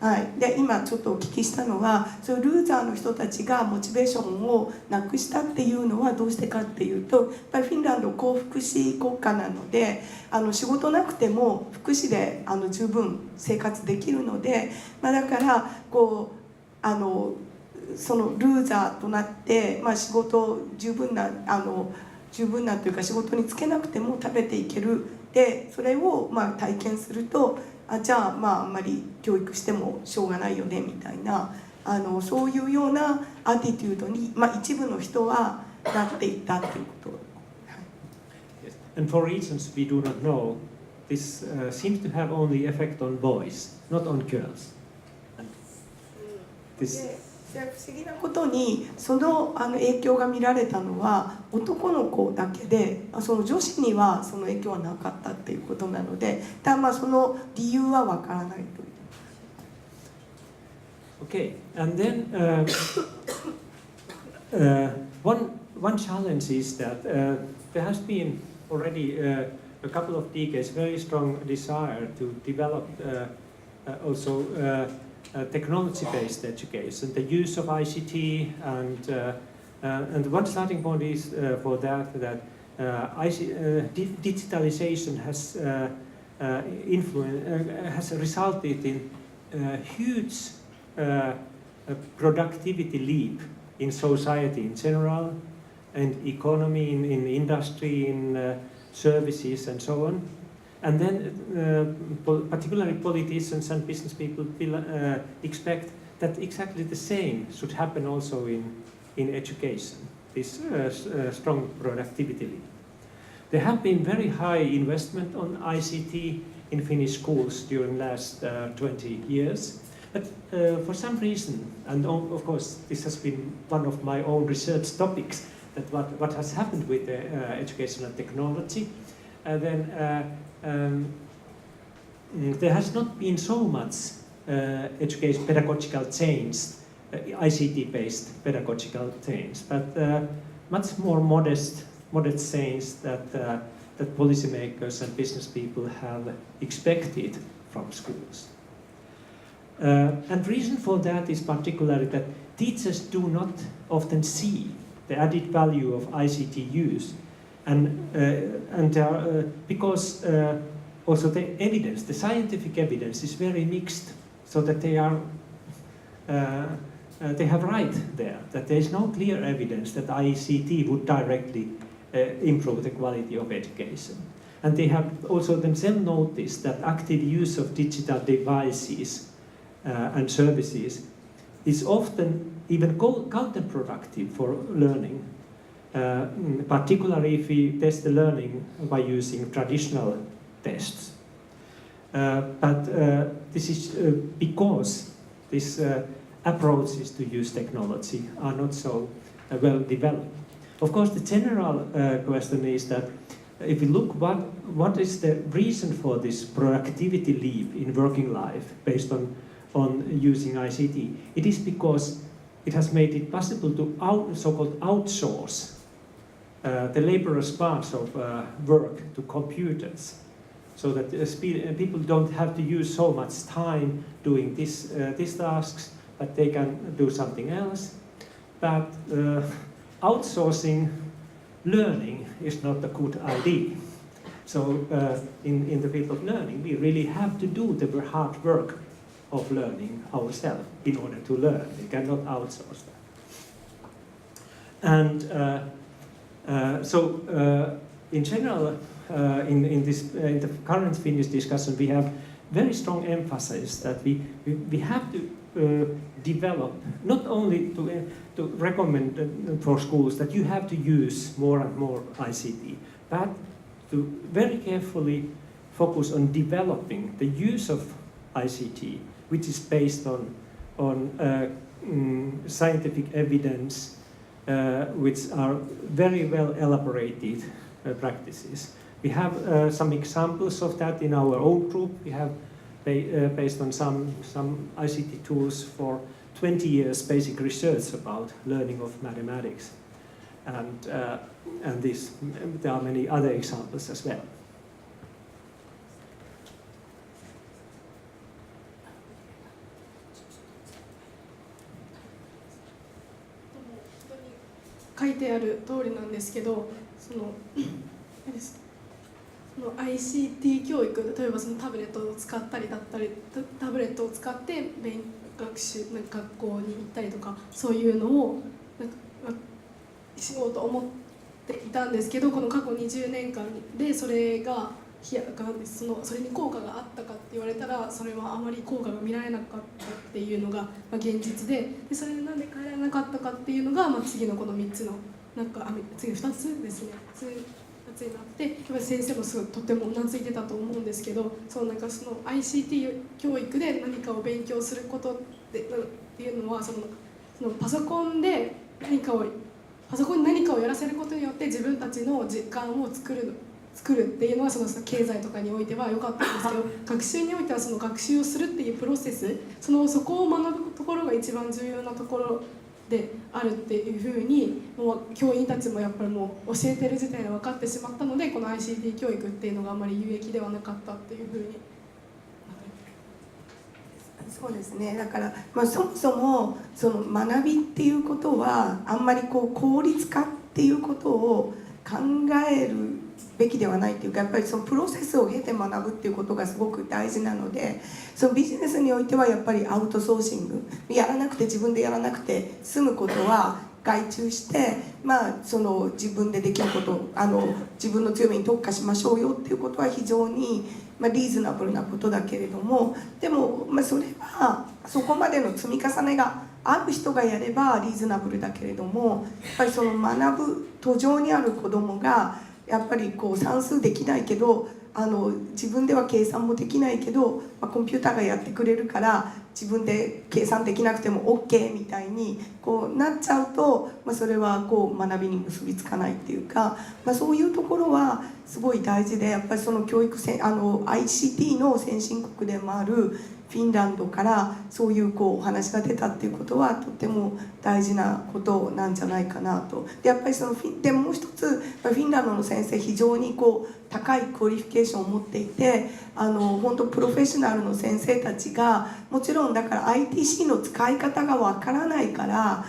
はい、で今ちょっとお聞きしたのは、そういうルーザーの人たちがモチベーションをなくしたっていうのはどうしてかっていうと、やっぱりフィンランド高福祉国家なので、仕事なくても福祉で十分生活できるので、だからそのルーザーとなって、仕事十分なというか仕事に就けなくても食べていける。でそれを体験すると、じゃああんまり教育してもしょうがないよねみたいなそういうようなアティテュードに、一部の人はなっていったということ。Yes. And for reasons we do not know, this seems to have only effect on boys, not on girls. And this, で不思議なことにその影響が見られたのは男の子だけで、その女子にはその影響はなかったっていうことなので、ただまあその理由はわからないという。Okay, and then one challenge is that there has been already a couple of decades very strong desire to develop also technology-based education, the use of ICT, and one starting point is for that digitalization has has resulted in huge productivity leap in society in general, and economy, in industry, in services, and so on. And then, particularly politicians and business people expect that exactly the same should happen also in education, this strong productivity leap. There have been very high investment on ICT in Finnish schools during last 20 years. But for some reason, and of course this has been one of my own research topics, that what has happened with the educational technology, then there has not been so much pedagogical change, ICT-based pedagogical change, but much more modest change that policymakers and business people have expected from schools. And reason for that is particularly that teachers do not often see the added value of ICT use, because also the evidence, the scientific evidence, is very mixed, so that they have right there that there is no clear evidence that ICT would directly improve the quality of education. And they have also themselves noticed that active use of digital devices and services is often even counterproductive for learning, particularly if we test the learning by using traditional tests. But this is because these approaches to use technology are not so well developed. Of course, the general question is that if you look what is the reason for this productivity leap in working life based on using ICT, it is because it has made it possible to so-called outsource the laborious parts of work to computers, so that people don't have to use so much time doing these tasks, but they can do something else. But outsourcing learning is not a good idea. So in the field of learning, we really have to do the hard work of learning ourselves in order to learn. We cannot outsource that. And so in general, in the current Finnish discussion, we have very strong emphasis that we have to develop, not only to recommend for schools that you have to use more and more ICT, but to very carefully focus on developing the use of ICT, which is based on scientific evidence, which are very well elaborated practices. We have some examples of that in our own group. We have based on some ICT tools for 20 years basic research about learning of mathematics, and there are many other examples as well. 書いてある通りなんですけど、その ICT 教育、例えばそのタブレットを使ったりだったり、タブレットを使って学校に行ったりとか、そういうのをしようと思っていたんですけど、この過去20年間でそれがそれに効果があったかって言われたら、それはあまり効果が見られなかったっていうのが現実で、それでなんで変えられなかったかっていうのが、次のこの3つの次2つですね。になってやっぱり先生もすごいとてもうなずいてたと思うんですけど、そのICT 教育で何かを勉強することっていうのはそのパソコンに何かをやらせることによって自分たちの時間を作るっていうのはその経済とかにおいては良かったんですけど、学習においてはその学習をするっていうプロセス、そこを学ぶところが一番重要なところであるっていうふうにもう教員たちもやっぱりもう教えてる時点で分かってしまったので、この ICT 教育っていうのがあまり有益ではなかったっていうふうに。そうですね。だから、そもそもその学びっていうことはあんまり効率化っていうことを考えるべきではないっていうか、やっぱりそのプロセスを経て学ぶっていうことがすごく大事なので、そのビジネスにおいてはやっぱりアウトソーシング、やらなくて自分でやらなくて済むことは外注して、その自分でできること、自分の強みに特化しましょうよっていうことは非常にリーズナブルなことだけれども、でも、それはそこまでの積み重ねがある人がやればリーズナブルだけれども、やっぱりその学ぶ途上にある子どもがやっぱり算数できないけど自分では計算もできないけど、コンピューターがやってくれるから自分で計算できなくても OK みたいになっちゃうと、それは学びに結びつかないっていうか、そういうところはすごい大事で、やっぱりそのICT の先進国でもあるフィンランドからそういうお話が出たっていうことはとても大事なことなんじゃないかなと。でやっぱりでもう一つフィンランドの先生非常に高いクオリフィケーションを持っていて、本当プロフェッショナルの先生たちがもちろんだから ITC の使い方がわからないから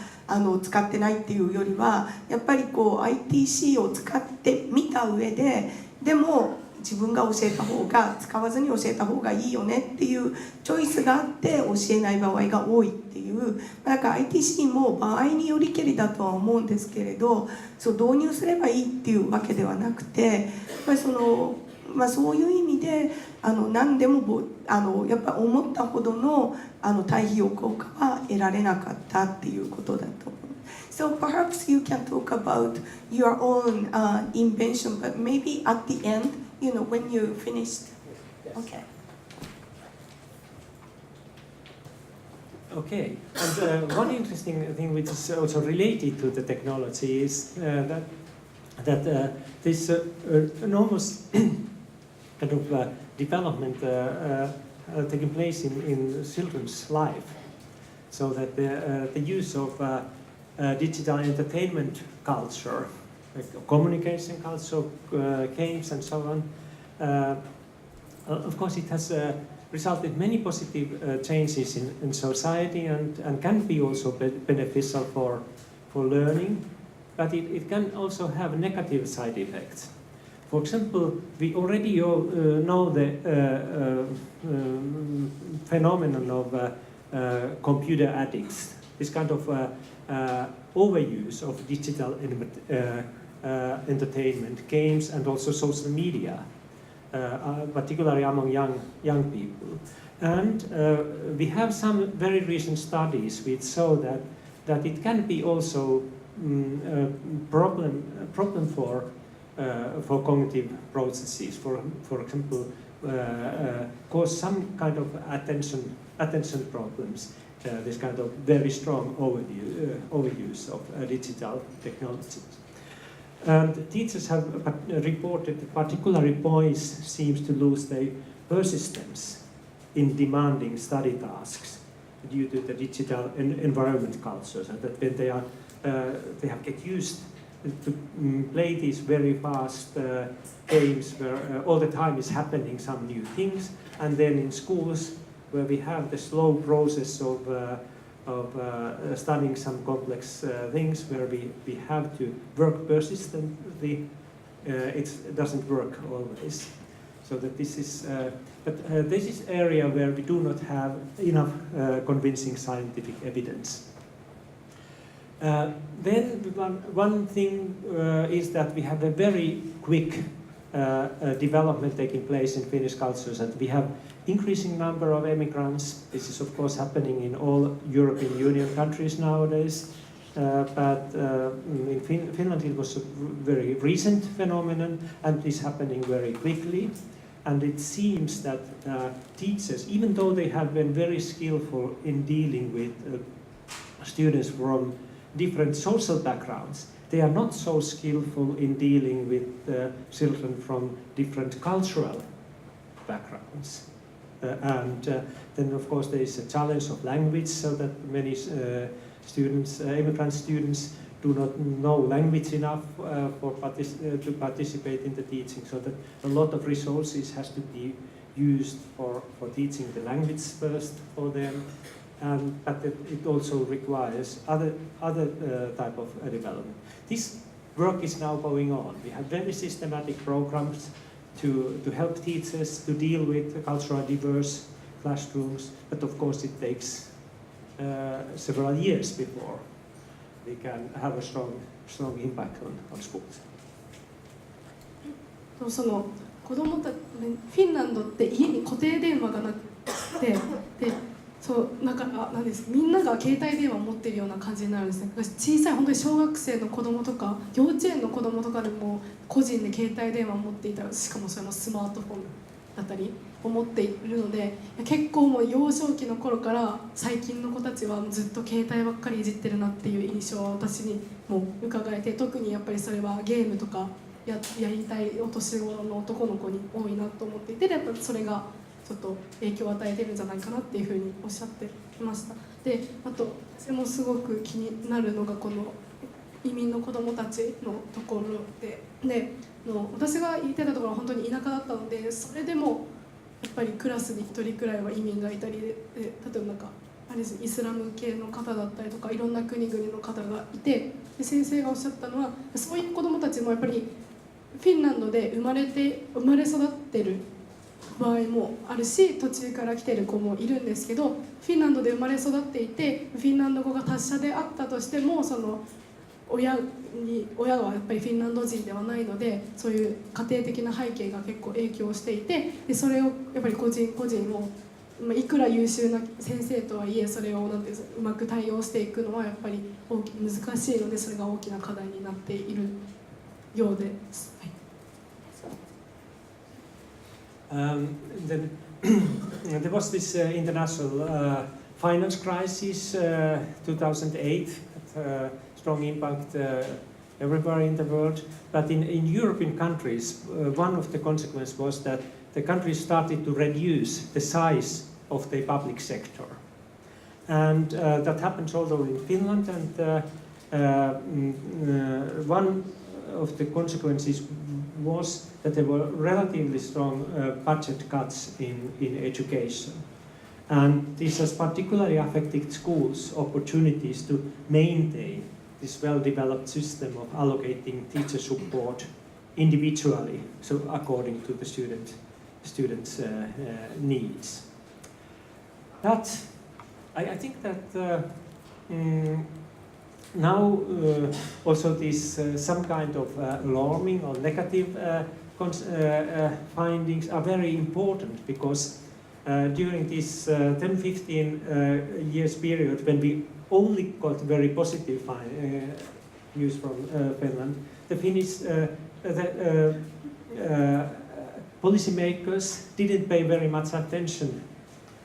使ってないっていうよりは、やっぱりITC を使ってみた上ででも自分が教えた方が使わずに教えた方がいいよねっていうチョイスがあって教えない場合が多いっていう、なんか ITC も場合によりけりだとは思うんですけれど、導入すればいいっていうわけではなくて、やっぱりそういう意味で何でもやっぱり思ったほどの対費用効果は得られなかったっていうことだと思う。So perhaps you can talk about your own invention, but maybe at the end, when you finished. Okay. Okay, and one interesting thing which is also related to the technology is that this enormous kind of development taking place in children's life, so that the use of digital entertainment culture, like communication culture, games and so on, of course it has resulted in many positive changes in society and can be also beneficial for learning, but it can also have negative side effects. For example, we already know the phenomenon of computer addicts, this kind of overuse of digital entertainment, games and also social media, particularly among young people. And we have some very recent studies which show that it can be also a problem for cognitive processes. For example, cause some kind of attention problems. This kind of very strong overuse of digital technologies. And teachers have reported that particularly boys seem to lose their persistence in demanding study tasks due to the digital environment cultures, and that when they have get used to play these very fast games where all the time is happening some new things, and then in schools where we have the slow process of studying some complex things where we have to work persistently, it doesn't work always. So that this is, this is area where we do not have enough convincing scientific evidence. Then one thing is that we have a very quick development taking place in Finnish cultures, and we have increasing number of immigrants. This is of course happening in all European Union countries nowadays. but in Finland it was a very recent phenomenon and is happening very quickly. And it seems that teachers, even though they have been very skillful in dealing with students from different social backgrounds, they are not so skillful in dealing with children from different cultural backgrounds. Then of course there is a challenge of language, so that many students, immigrant students, do not know language enough to participate in the teaching, so that a lot of resources has to be used for teaching the language first for them, but it also requires other type of development. This work is now going on. We have very systematic programs to help teachers to deal with culturally diverse classrooms, but of course it takes several years before we can have a strong impact on schools. その子供たちフィンランドって家に固定電話がなくて、でそうなんかなんですみんなが携帯電話を持っているような感じになるんですね。小さい本当に小学生の子供とか幼稚園の子供とかでも個人で携帯電話を持っていたら、しかもそれもスマートフォンだったりを持っているので、結構もう幼少期の頃から最近の子たちはずっと携帯ばっかりいじってるなっていう印象は私にも伺えて、特にやっぱりそれはゲームとかやりたいお年頃の男の子に多いなと思っていて、やっぱりそれがちょっと影響を与えてるんじゃないかなっていうふうにおっしゃっていました。で、あと私もすごく気になるのがこの移民の子どもたちのところで、私が行ってたところは本当に田舎だったので、それでもやっぱりクラスに1人くらいは移民がいたりで、例えばなんかあれです、イスラム系の方だったりとかいろんな国々の方がいて、で先生がおっしゃったのは、そういう子どもたちもやっぱりフィンランドで生まれ育ってる場合もあるし、途中から来てる子もいるんですけど、フィンランドで生まれ育っていてフィンランド語が達者であったとしても、その親はやっぱりフィンランド人ではないので、そういう家庭的な背景が結構影響していて、でそれをやっぱり個人個人をいくら優秀な先生とはいえ、それをなんていううまく対応していくのはやっぱり難しいので、それが大きな課題になっているようです。はい。Then there was this international finance crisis 2008, strong impact everywhere in the world. But in European countries, one of the consequences was that the countries started to reduce the size of the public sector. And that happens also in Finland. And one of the consequences was that there were relatively strong budget cuts in education. And this has particularly affected schools' opportunities to maintain this well-developed system of allocating teacher support individually, so according to the students' needs. But I think that now also this some kind of alarming or negative findings are very important, because during this 10-15 years period, when we only got very positive news from Finland, the Finnish policymakers didn't pay very much attention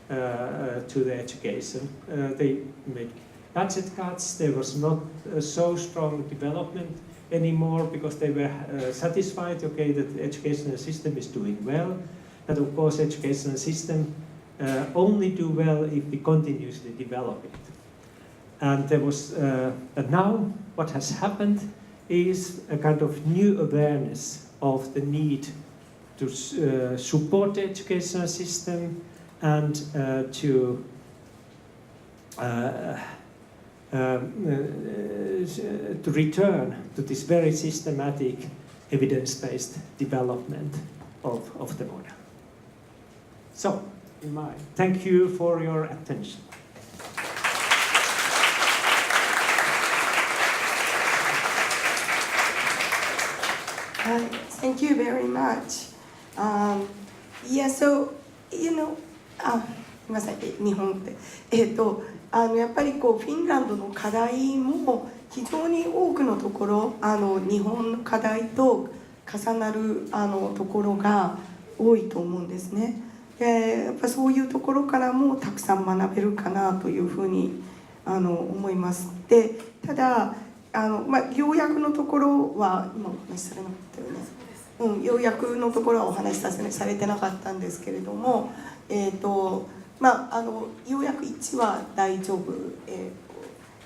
to the education. They made budget cuts. There was not so strong development anymore, because they were satisfied, okay, that the educational system is doing well. But of course, educational system only do well if we continuously develop it. And there was, but now what has happened is a kind of new awareness of the need to support the educational system and to return to this very systematic evidence-based development of the model. So, thank you for your attention. Thank you very much. Yeah, so, you know, ごめんなさい、日本語で。やっぱりこうフィンランドの課題も非常に多くのところ日本の課題と重なるところが多いと思うんですね。でやっぱそういうところからもたくさん学べるかなというふうに思います。でただ要約のところは今お話しされなかったよね。要約のところはお話しされてなかったんですけれども、要約1は大丈夫、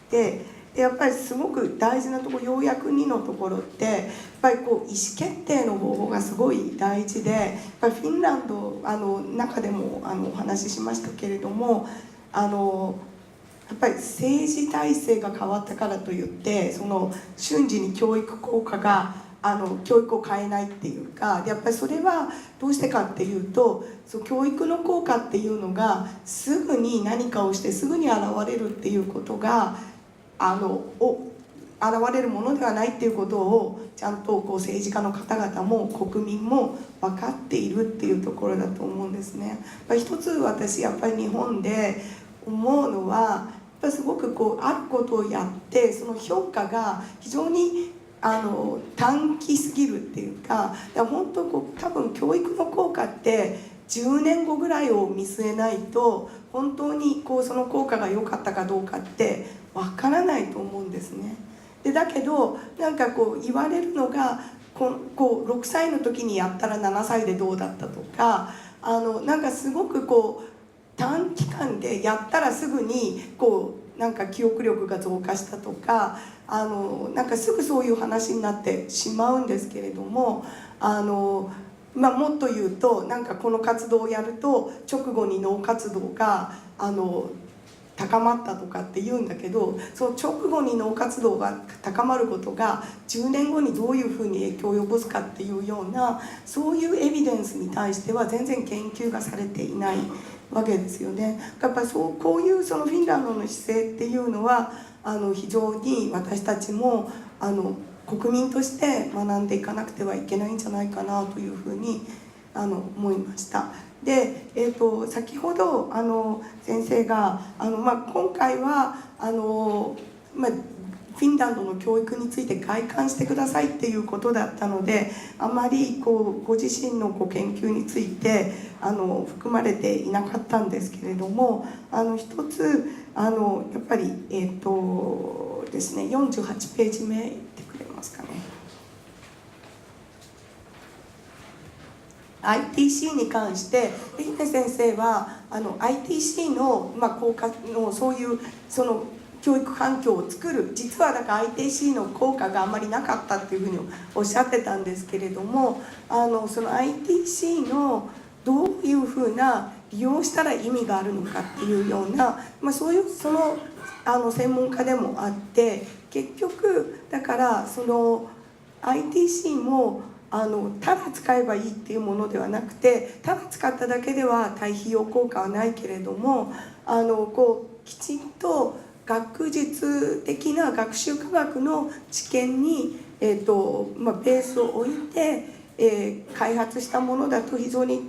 でやっぱりすごく大事なところ、要約2のところってやっぱりこう意思決定の方法がすごい大事で、やっぱりフィンランド中でもお話ししましたけれどもやっぱり政治体制が変わったからといってその瞬時に教育効果が教育を変えないっていうか、やっぱりそれはどうしてかっていうと教育の効果っていうのがすぐに何かをしてすぐに現れるっていうことが現れるものではないっていうことをちゃんと政治家の方々も国民も分かっているっていうところだと思うんですね。一つ私やっぱり日本で思うのはやっぱりすごくあることをやってその評価が非常に短期すぎるっていうか、本当多分教育の効果って10年後ぐらいを見据えないと本当にその効果が良かったかどうかってわからないと思うんですね。でだけどなんか言われるのが6歳の時にやったら7歳でどうだったとかなんかすごく短期間でやったらすぐになんか記憶力が増加したとかなんかすぐそういう話になってしまうんですけれどももっと言うとなんかこの活動をやると直後に脳活動が高まったとかって言うんだけど、その直後に脳活動が高まることが10年後にどういうふうに影響を及ぼすかっていうようなそういうエビデンスに対しては全然研究がされていないわけですよね。やっぱりこういうフィンランドの姿勢っていうのは非常に私たちも国民として学んでいかなくてはいけないんじゃないかなというふうに思いました。で、先ほど先生が今回はフィンランドの教育について外観してくださいっていうことだったのであまりご自身の研究について含まれていなかったんですけれども一つやっぱりですね48ページ目言ってくれますかね。ITC に関してリヒネ先生はITC の効果のそういう教育環境を作る実はだから ITC の効果があんまりなかったっていうふうにおっしゃってたんですけれどもその ITC のどういうふうな利用したら意味があるのかっていうような、そういう専門家でもあって結局だからITC もただ使えばいいっていうものではなくてただ使っただけでは対費用効果はないけれどもきちんと学術的な学習科学の知見に、ベースを置いて、開発したものだと非常に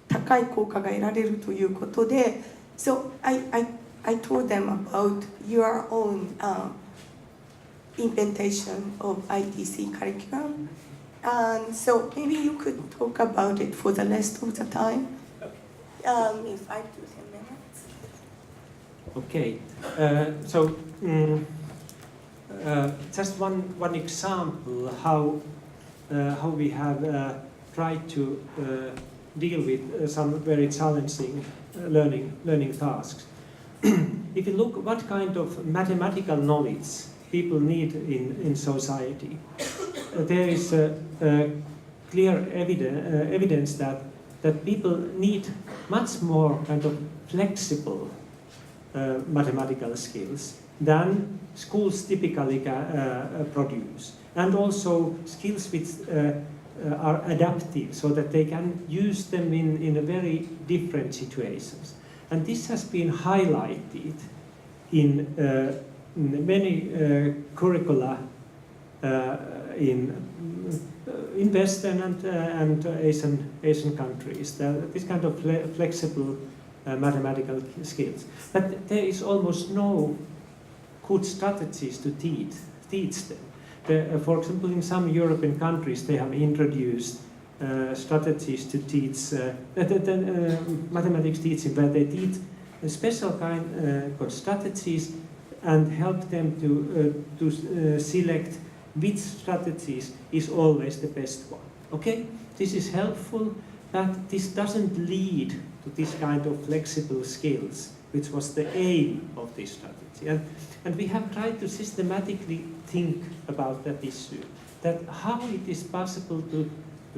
高い効果が得られるということで So I told them about your own inventation of ITC curriculum and so maybe you could talk about it for the rest of the time in 5 to 10 minutes. Okay, just one example how we have tried to deal with some very challenging learning tasks. If you look what kind of mathematical knowledge people need in society, there is clear evidence that people need much more kind of flexible mathematical skills than schools typically produce, and also skills which are adaptive so that they can use them in a very different situations. And this has been highlighted in many curricula in Western and Asian countries. This kind of flexible mathematical skills, but there is almost no good strategies to teach them. For example, in some European countries, they have introduced strategies to teach mathematics teaching, where they teach a special kind of strategies and help them to select which strategies is always the best one. Okay, this is helpful, but this doesn't lead to this kind of flexible skills, which was the aim of this strategy. And we have tried to systematically think about that issue, that how it is possible to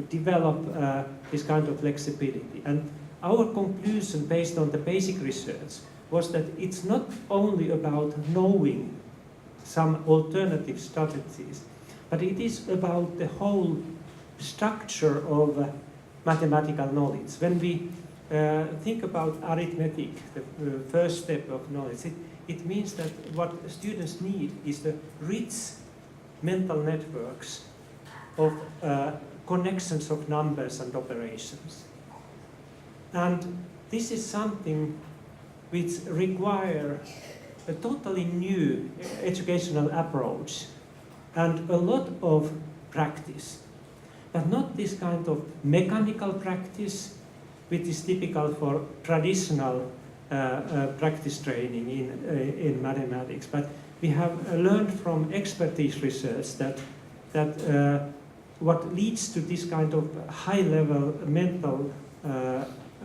develop this kind of flexibility. And our conclusion, based on the basic research, was that it's not only about knowing some alternative strategies, but it is about the whole structure of mathematical knowledge. When we think about arithmetic, the first step of knowledge, it means that what students need is the rich mental networks of connections of numbers and operations. And this is something which requires a totally new educational approach and a lot of practice. But not this kind of mechanical practice, which is typical for traditional practice training in mathematics. But we have learned from expertise research that what leads to this kind of high-level mental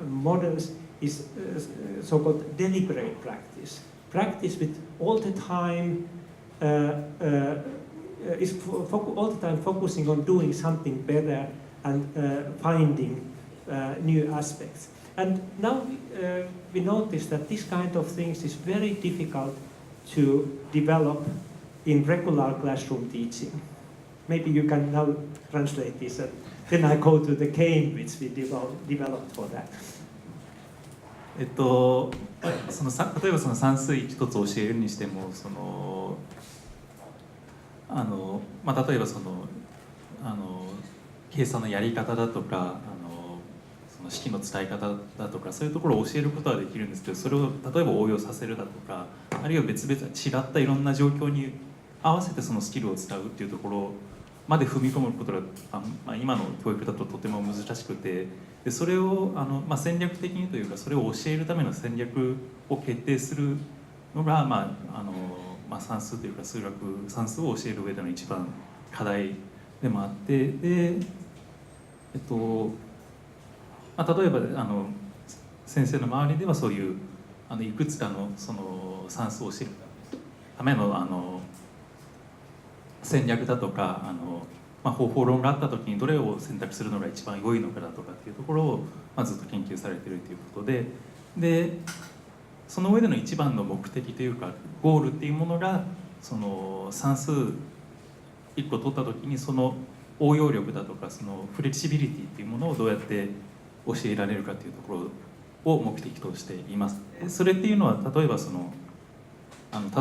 models is so-called deliberate practice. Practice with all the time all the time focusing on doing something better and finding new aspects. And now we notice that this kind of things is very difficult to develop in regular classroom teaching. Maybe you can now translate this, and then I go to the game which we developed for that. 例えばその算数一つ教えるにしても例えばその計算のやり方だとかその式の伝え方だとかそういうところを教えることはできるんですけど、それを例えば応用させるだとか、あるいは別々違ったいろんな状況に合わせてそのスキルを伝うっていうところまで踏み込むことが今の教育だととても難しくて、でそれを戦略的にというかそれを教えるための戦略を決定するのが、算数というか算数を教える上での一番課題でもあって、で例えば先生の周りではそういういくつかのその算数を教えるための戦略だとか方法論があった時にどれを選択するのが一番良いのかだとかっていうところをずっと研究されているということで、その上での一番の目的というかゴールっていうものがその算数1個取った時にその応用力だとかそのフレキシビリティっていうものをどうやって教えられるかっていうところを目的としています。それっていうのは例えば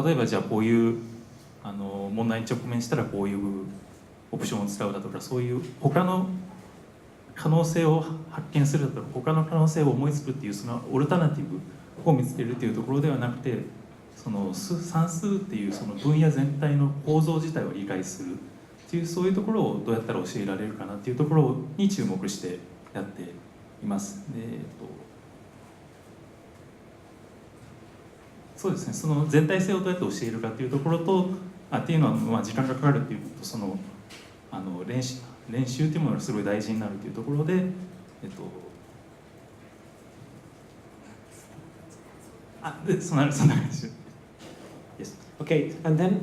例えばじゃあこういう問題に直面したらこういうオプションを使うだとか、そういう他の可能性を発見するだとか他の可能性を思いつくっていうそのオルタナティブを見つけるっていうところではなくて、その算数っていうその分野全体の構造自体を理解するっていうそういうところをどうやったら教えられるかなっていうところに注目してやっています。そうですね、その全体性をどうやって教えるかっていうところとっていうのは時間がかかるっていうことと練習っていうものがすごい大事になるというところでそんな感じ。Yes. Okay, and then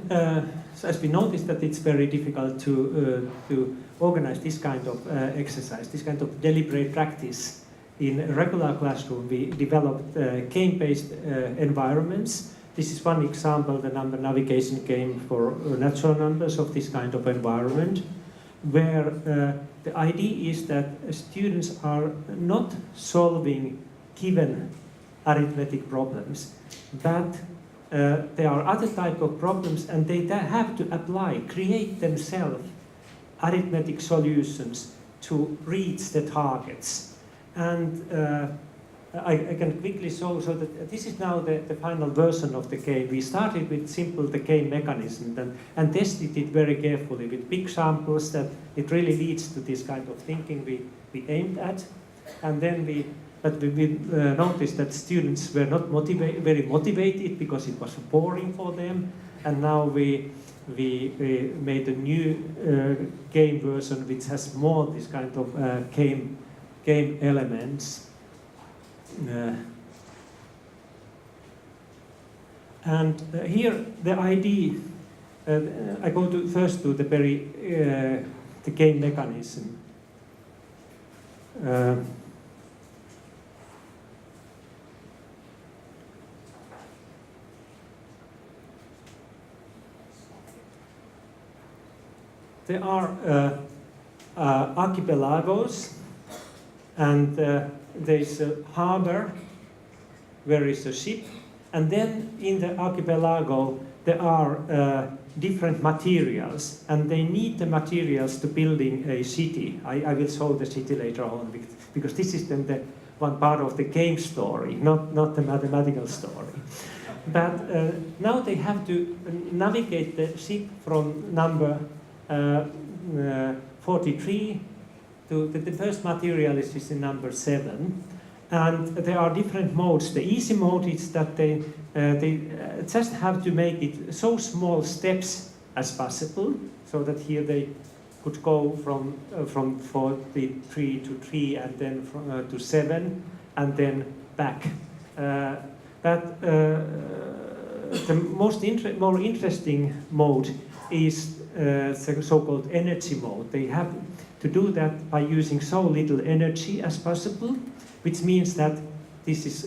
so as we noticed that it's very difficult to organize this kind of exercise, this kind of deliberate practice in a regular classroom, we developed game-based environments. This is one example, the number navigation game for natural numbers of this kind of environment, where the idea is that students are not solving given arithmetic problems, but there are other type of problems and they have to create themselves arithmetic solutions to reach the targets. And I can quickly show so that this is now the final version of the game. We started with simple the game mechanism and tested it very carefully with big samples that it really leads to this kind of thinking we aimed at. And then we noticed that students were not very motivated because it was boring for them. And now we made a new game version which has more this kind of game elements. And here the idea, I go first to the game mechanism. There are archipelagos, and there's a harbor where is a ship, and then in the archipelago there are different materials, and they need the materials to building a city. I will show the city later on, because this is then the one part of the game story, not the mathematical story. But now they have to navigate the ship from number 43 to the first material is in number 7, and there are different modes. The easy mode is that they just have to make it so small steps as possible, so that here they could go from 43 to 3 and then to 7 and then back. But the more interesting mode is the so-called energy mode. They have to do that by using so little energy as possible, which means that this is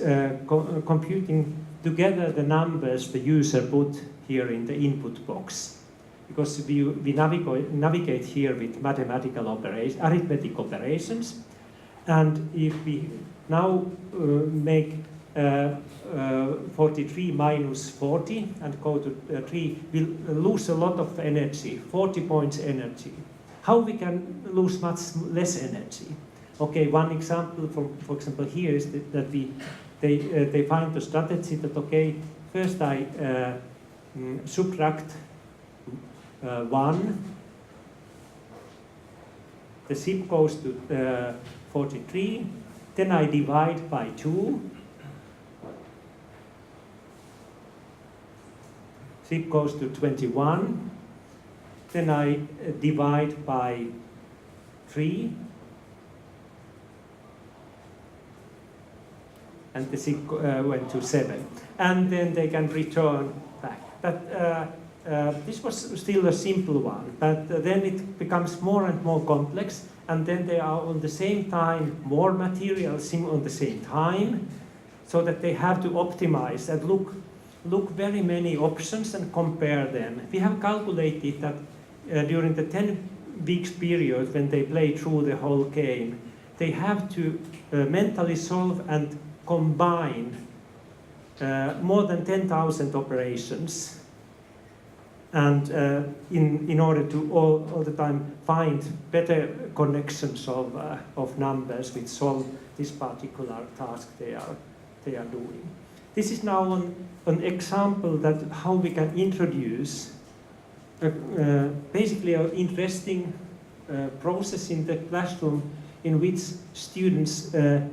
computing together the numbers the user put here in the input box. Because we navigate here with mathematical arithmetic operations, and if we now make 43 minus 40 and go to 3, we'll lose a lot of energy, 40 points energy. How we can lose much less energy? Okay, one example for example here is that they find the strategy that okay, first I subtract 1, the ship goes to 43, then I divide by 2, ship goes to 21, then I divide by 3, and the ship went to 7, and then they can return back. But this was still a simple one, but then it becomes more and more complex, and then there are on the same time more materials on the same time, so that they have to optimize and look very many options and compare them. We have calculated that during the 10 weeks period when they play through the whole game, they have to mentally solve and combine more than 10,000 operations, and in order to all the time find better connections of numbers which solve this particular task they are doing. This is now an example that how we can introduce basically an interesting process in the classroom in which students get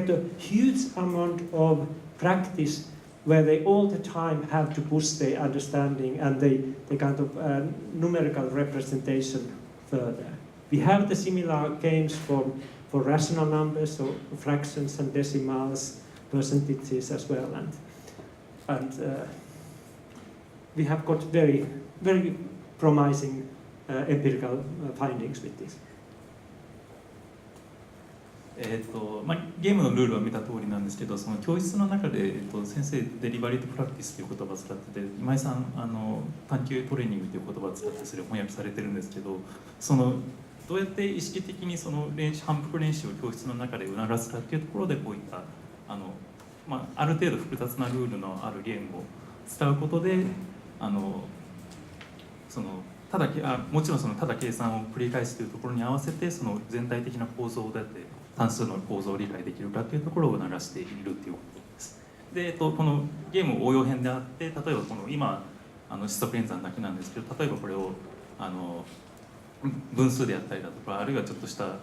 a huge amount of practice where they all the time have to push their understanding and they kind of numerical representation further. We have the similar games for rational numbers, so fractions and decimals, percentages as well, and we have got very, very promising empirical findings with this. ゲームのルールは見た通りなんですけど、その教室の中で、先生デリバリートプラクティスという言葉を使ってて、今井さん探究トレーニングという言葉を使ってそれを翻訳されてるんですけど、そのどうやって意識的にその反復練習を教室の中で促すかっていうところでこういったある程度複雑なルールのあるゲームを使うことでそのもちろんそのただ計算を繰り返すというところに合わせてその全体的な構造をどうやって単数の構造を理解できるかというところを促しているということです。で、このゲーム応用編であって例えばこの今指則演算だけなんですけど例えばこれを分数でやったりだとかあるいはちょっとした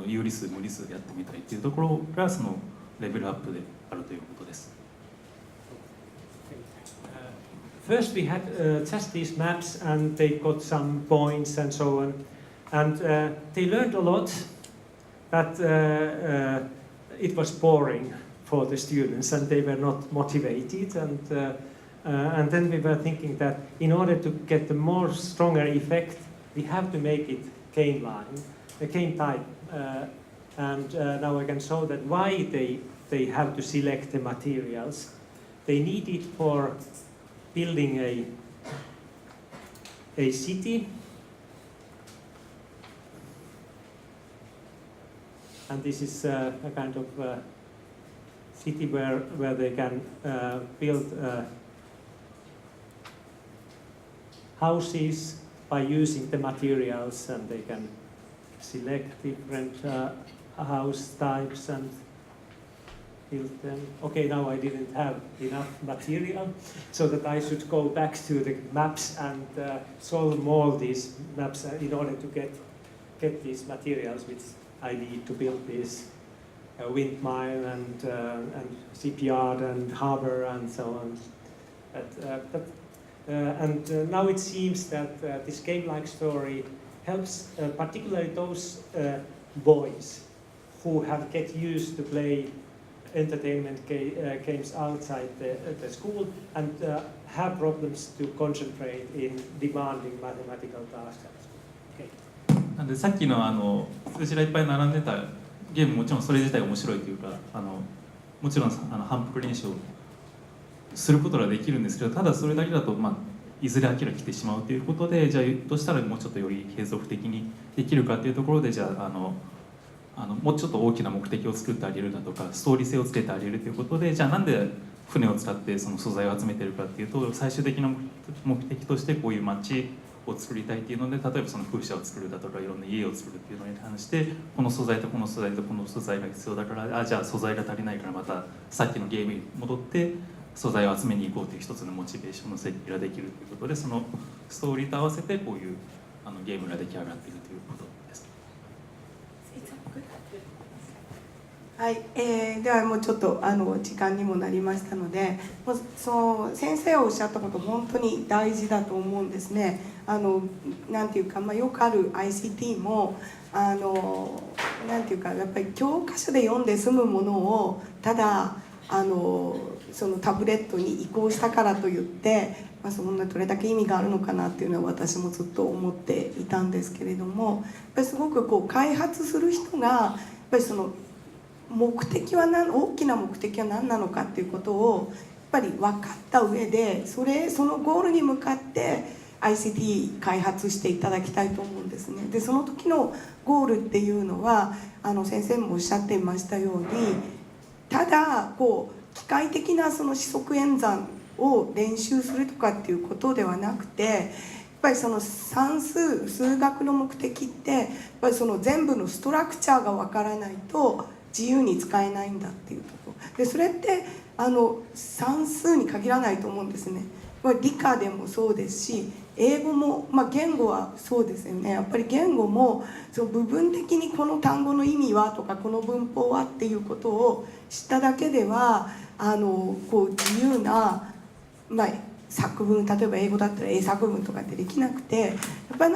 有理数無理数でやってみたりというところがそのレベルアップであるということです。First we had just these maps and they got some points and so on, and they learned a lot, but it was boring for the students and they were not motivated, and then we were thinking that in order to get the more stronger effect we have to make it game type, and now I can show that why they have to select the materials. They need it for building a city, and this is a kind of city where they can build houses by using the materials, and they can select different house types and build them. Okay, now I didn't have enough material, so that I should go back to the maps and solve all these maps in order to get these materials which I need to build this windmill and shipyard and harbor and so on. Now it seems that this game-like story helps particularly those boys who have get used to play entertainment games outside the school and have problems to concentrate in demanding mathematical tasks. Okay. なんでさっきの数字がいっぱい並んでたゲームもちろんそれ自体面白いというかもちろん反復練習をすることができるんですけどただそれだけだと、いずれ飽きが来てしまうということでじゃあどうしたらもうちょっとより継続的にできるかというところでじゃあもうちょっと大きな目的を作ってあげるだとかストーリー性をつけてあげるということでじゃあなんで船を使ってその素材を集めてるかっていうと最終的な目的としてこういう街を作りたいっていうので例えばその風車を作るだとかいろんな家を作るっていうのに関してこの素材とこの素材とこの素材が必要だからじゃあ素材が足りないからまたさっきのゲームに戻って素材を集めに行こうという一つのモチベーションの設計ができるということでそのストーリーと合わせてこういうゲームが出来上がっているということです。はい、ではもうちょっと時間にもなりましたのでもう先生がおっしゃったこと本当に大事だと思うんですね。なんていうか、よくある ICT もなんていうかやっぱり教科書で読んで済むものをただそのタブレットに移行したからといって、そんなどれだけ意味があるのかなっていうのは私もずっと思っていたんですけれどもやっぱりすごく開発する人がやっぱりその目的は大きな目的は何なのかっていうことをやっぱり分かった上でそのゴールに向かって ICT 開発していただきたいと思うんですね。でその時のゴールっていうのは先生もおっしゃっていましたようにただ機械的なその四則演算を練習するとかっていうことではなくてやっぱりその算数学の目的ってやっぱりその全部のストラクチャーがわからないと自由に使えないんだっていうところでそれって算数に限らないと思うんですね。理科でもそうですし英語も、言語はそうですよね。やっぱり言語もその部分的にこの単語の意味はとかこの文法はっていうことを知っただけでは自由な、作文例えば英語だったら英作文とかってできなくてやっぱり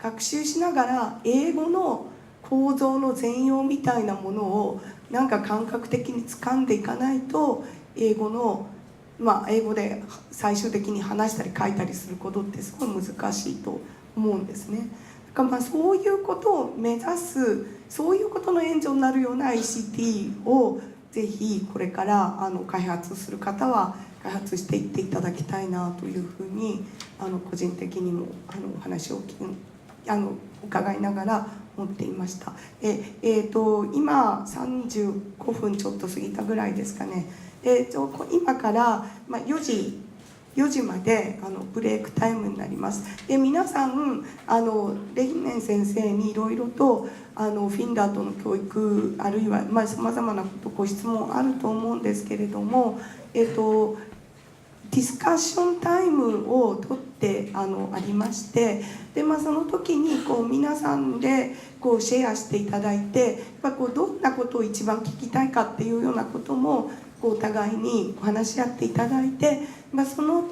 学習しながら英語の構造の全容みたいなものを感覚的に掴んでいかないと英語で最終的に話したり書いたりすることってすごい難しいと思うんですね。だからそういうことを目指すそういうことの援助になるような ICT をぜひこれから開発する方は開発していっていただきたいなというふうに個人的にもお話を伺いながら思っていました。今35分ちょっと過ぎたぐらいですかね。今から4時4時までブレイクタイムになります。で皆さんレヒネン先生にいろいろとフィンランドの教育あるいはさまざまなことご質問あると思うんですけれども、ディスカッションタイムをとってありまして、で、その時に皆さんでシェアしていただいて、どんなことを一番聞きたいかっていうようなこともお互いに話し合っていただいて、その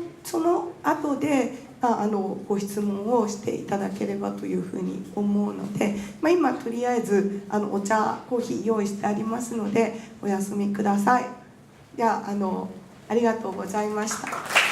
後でご質問をしていただければというふうに思うので、今とりあえずお茶コーヒー用意してありますのでお休みください。じゃあありがとうございました。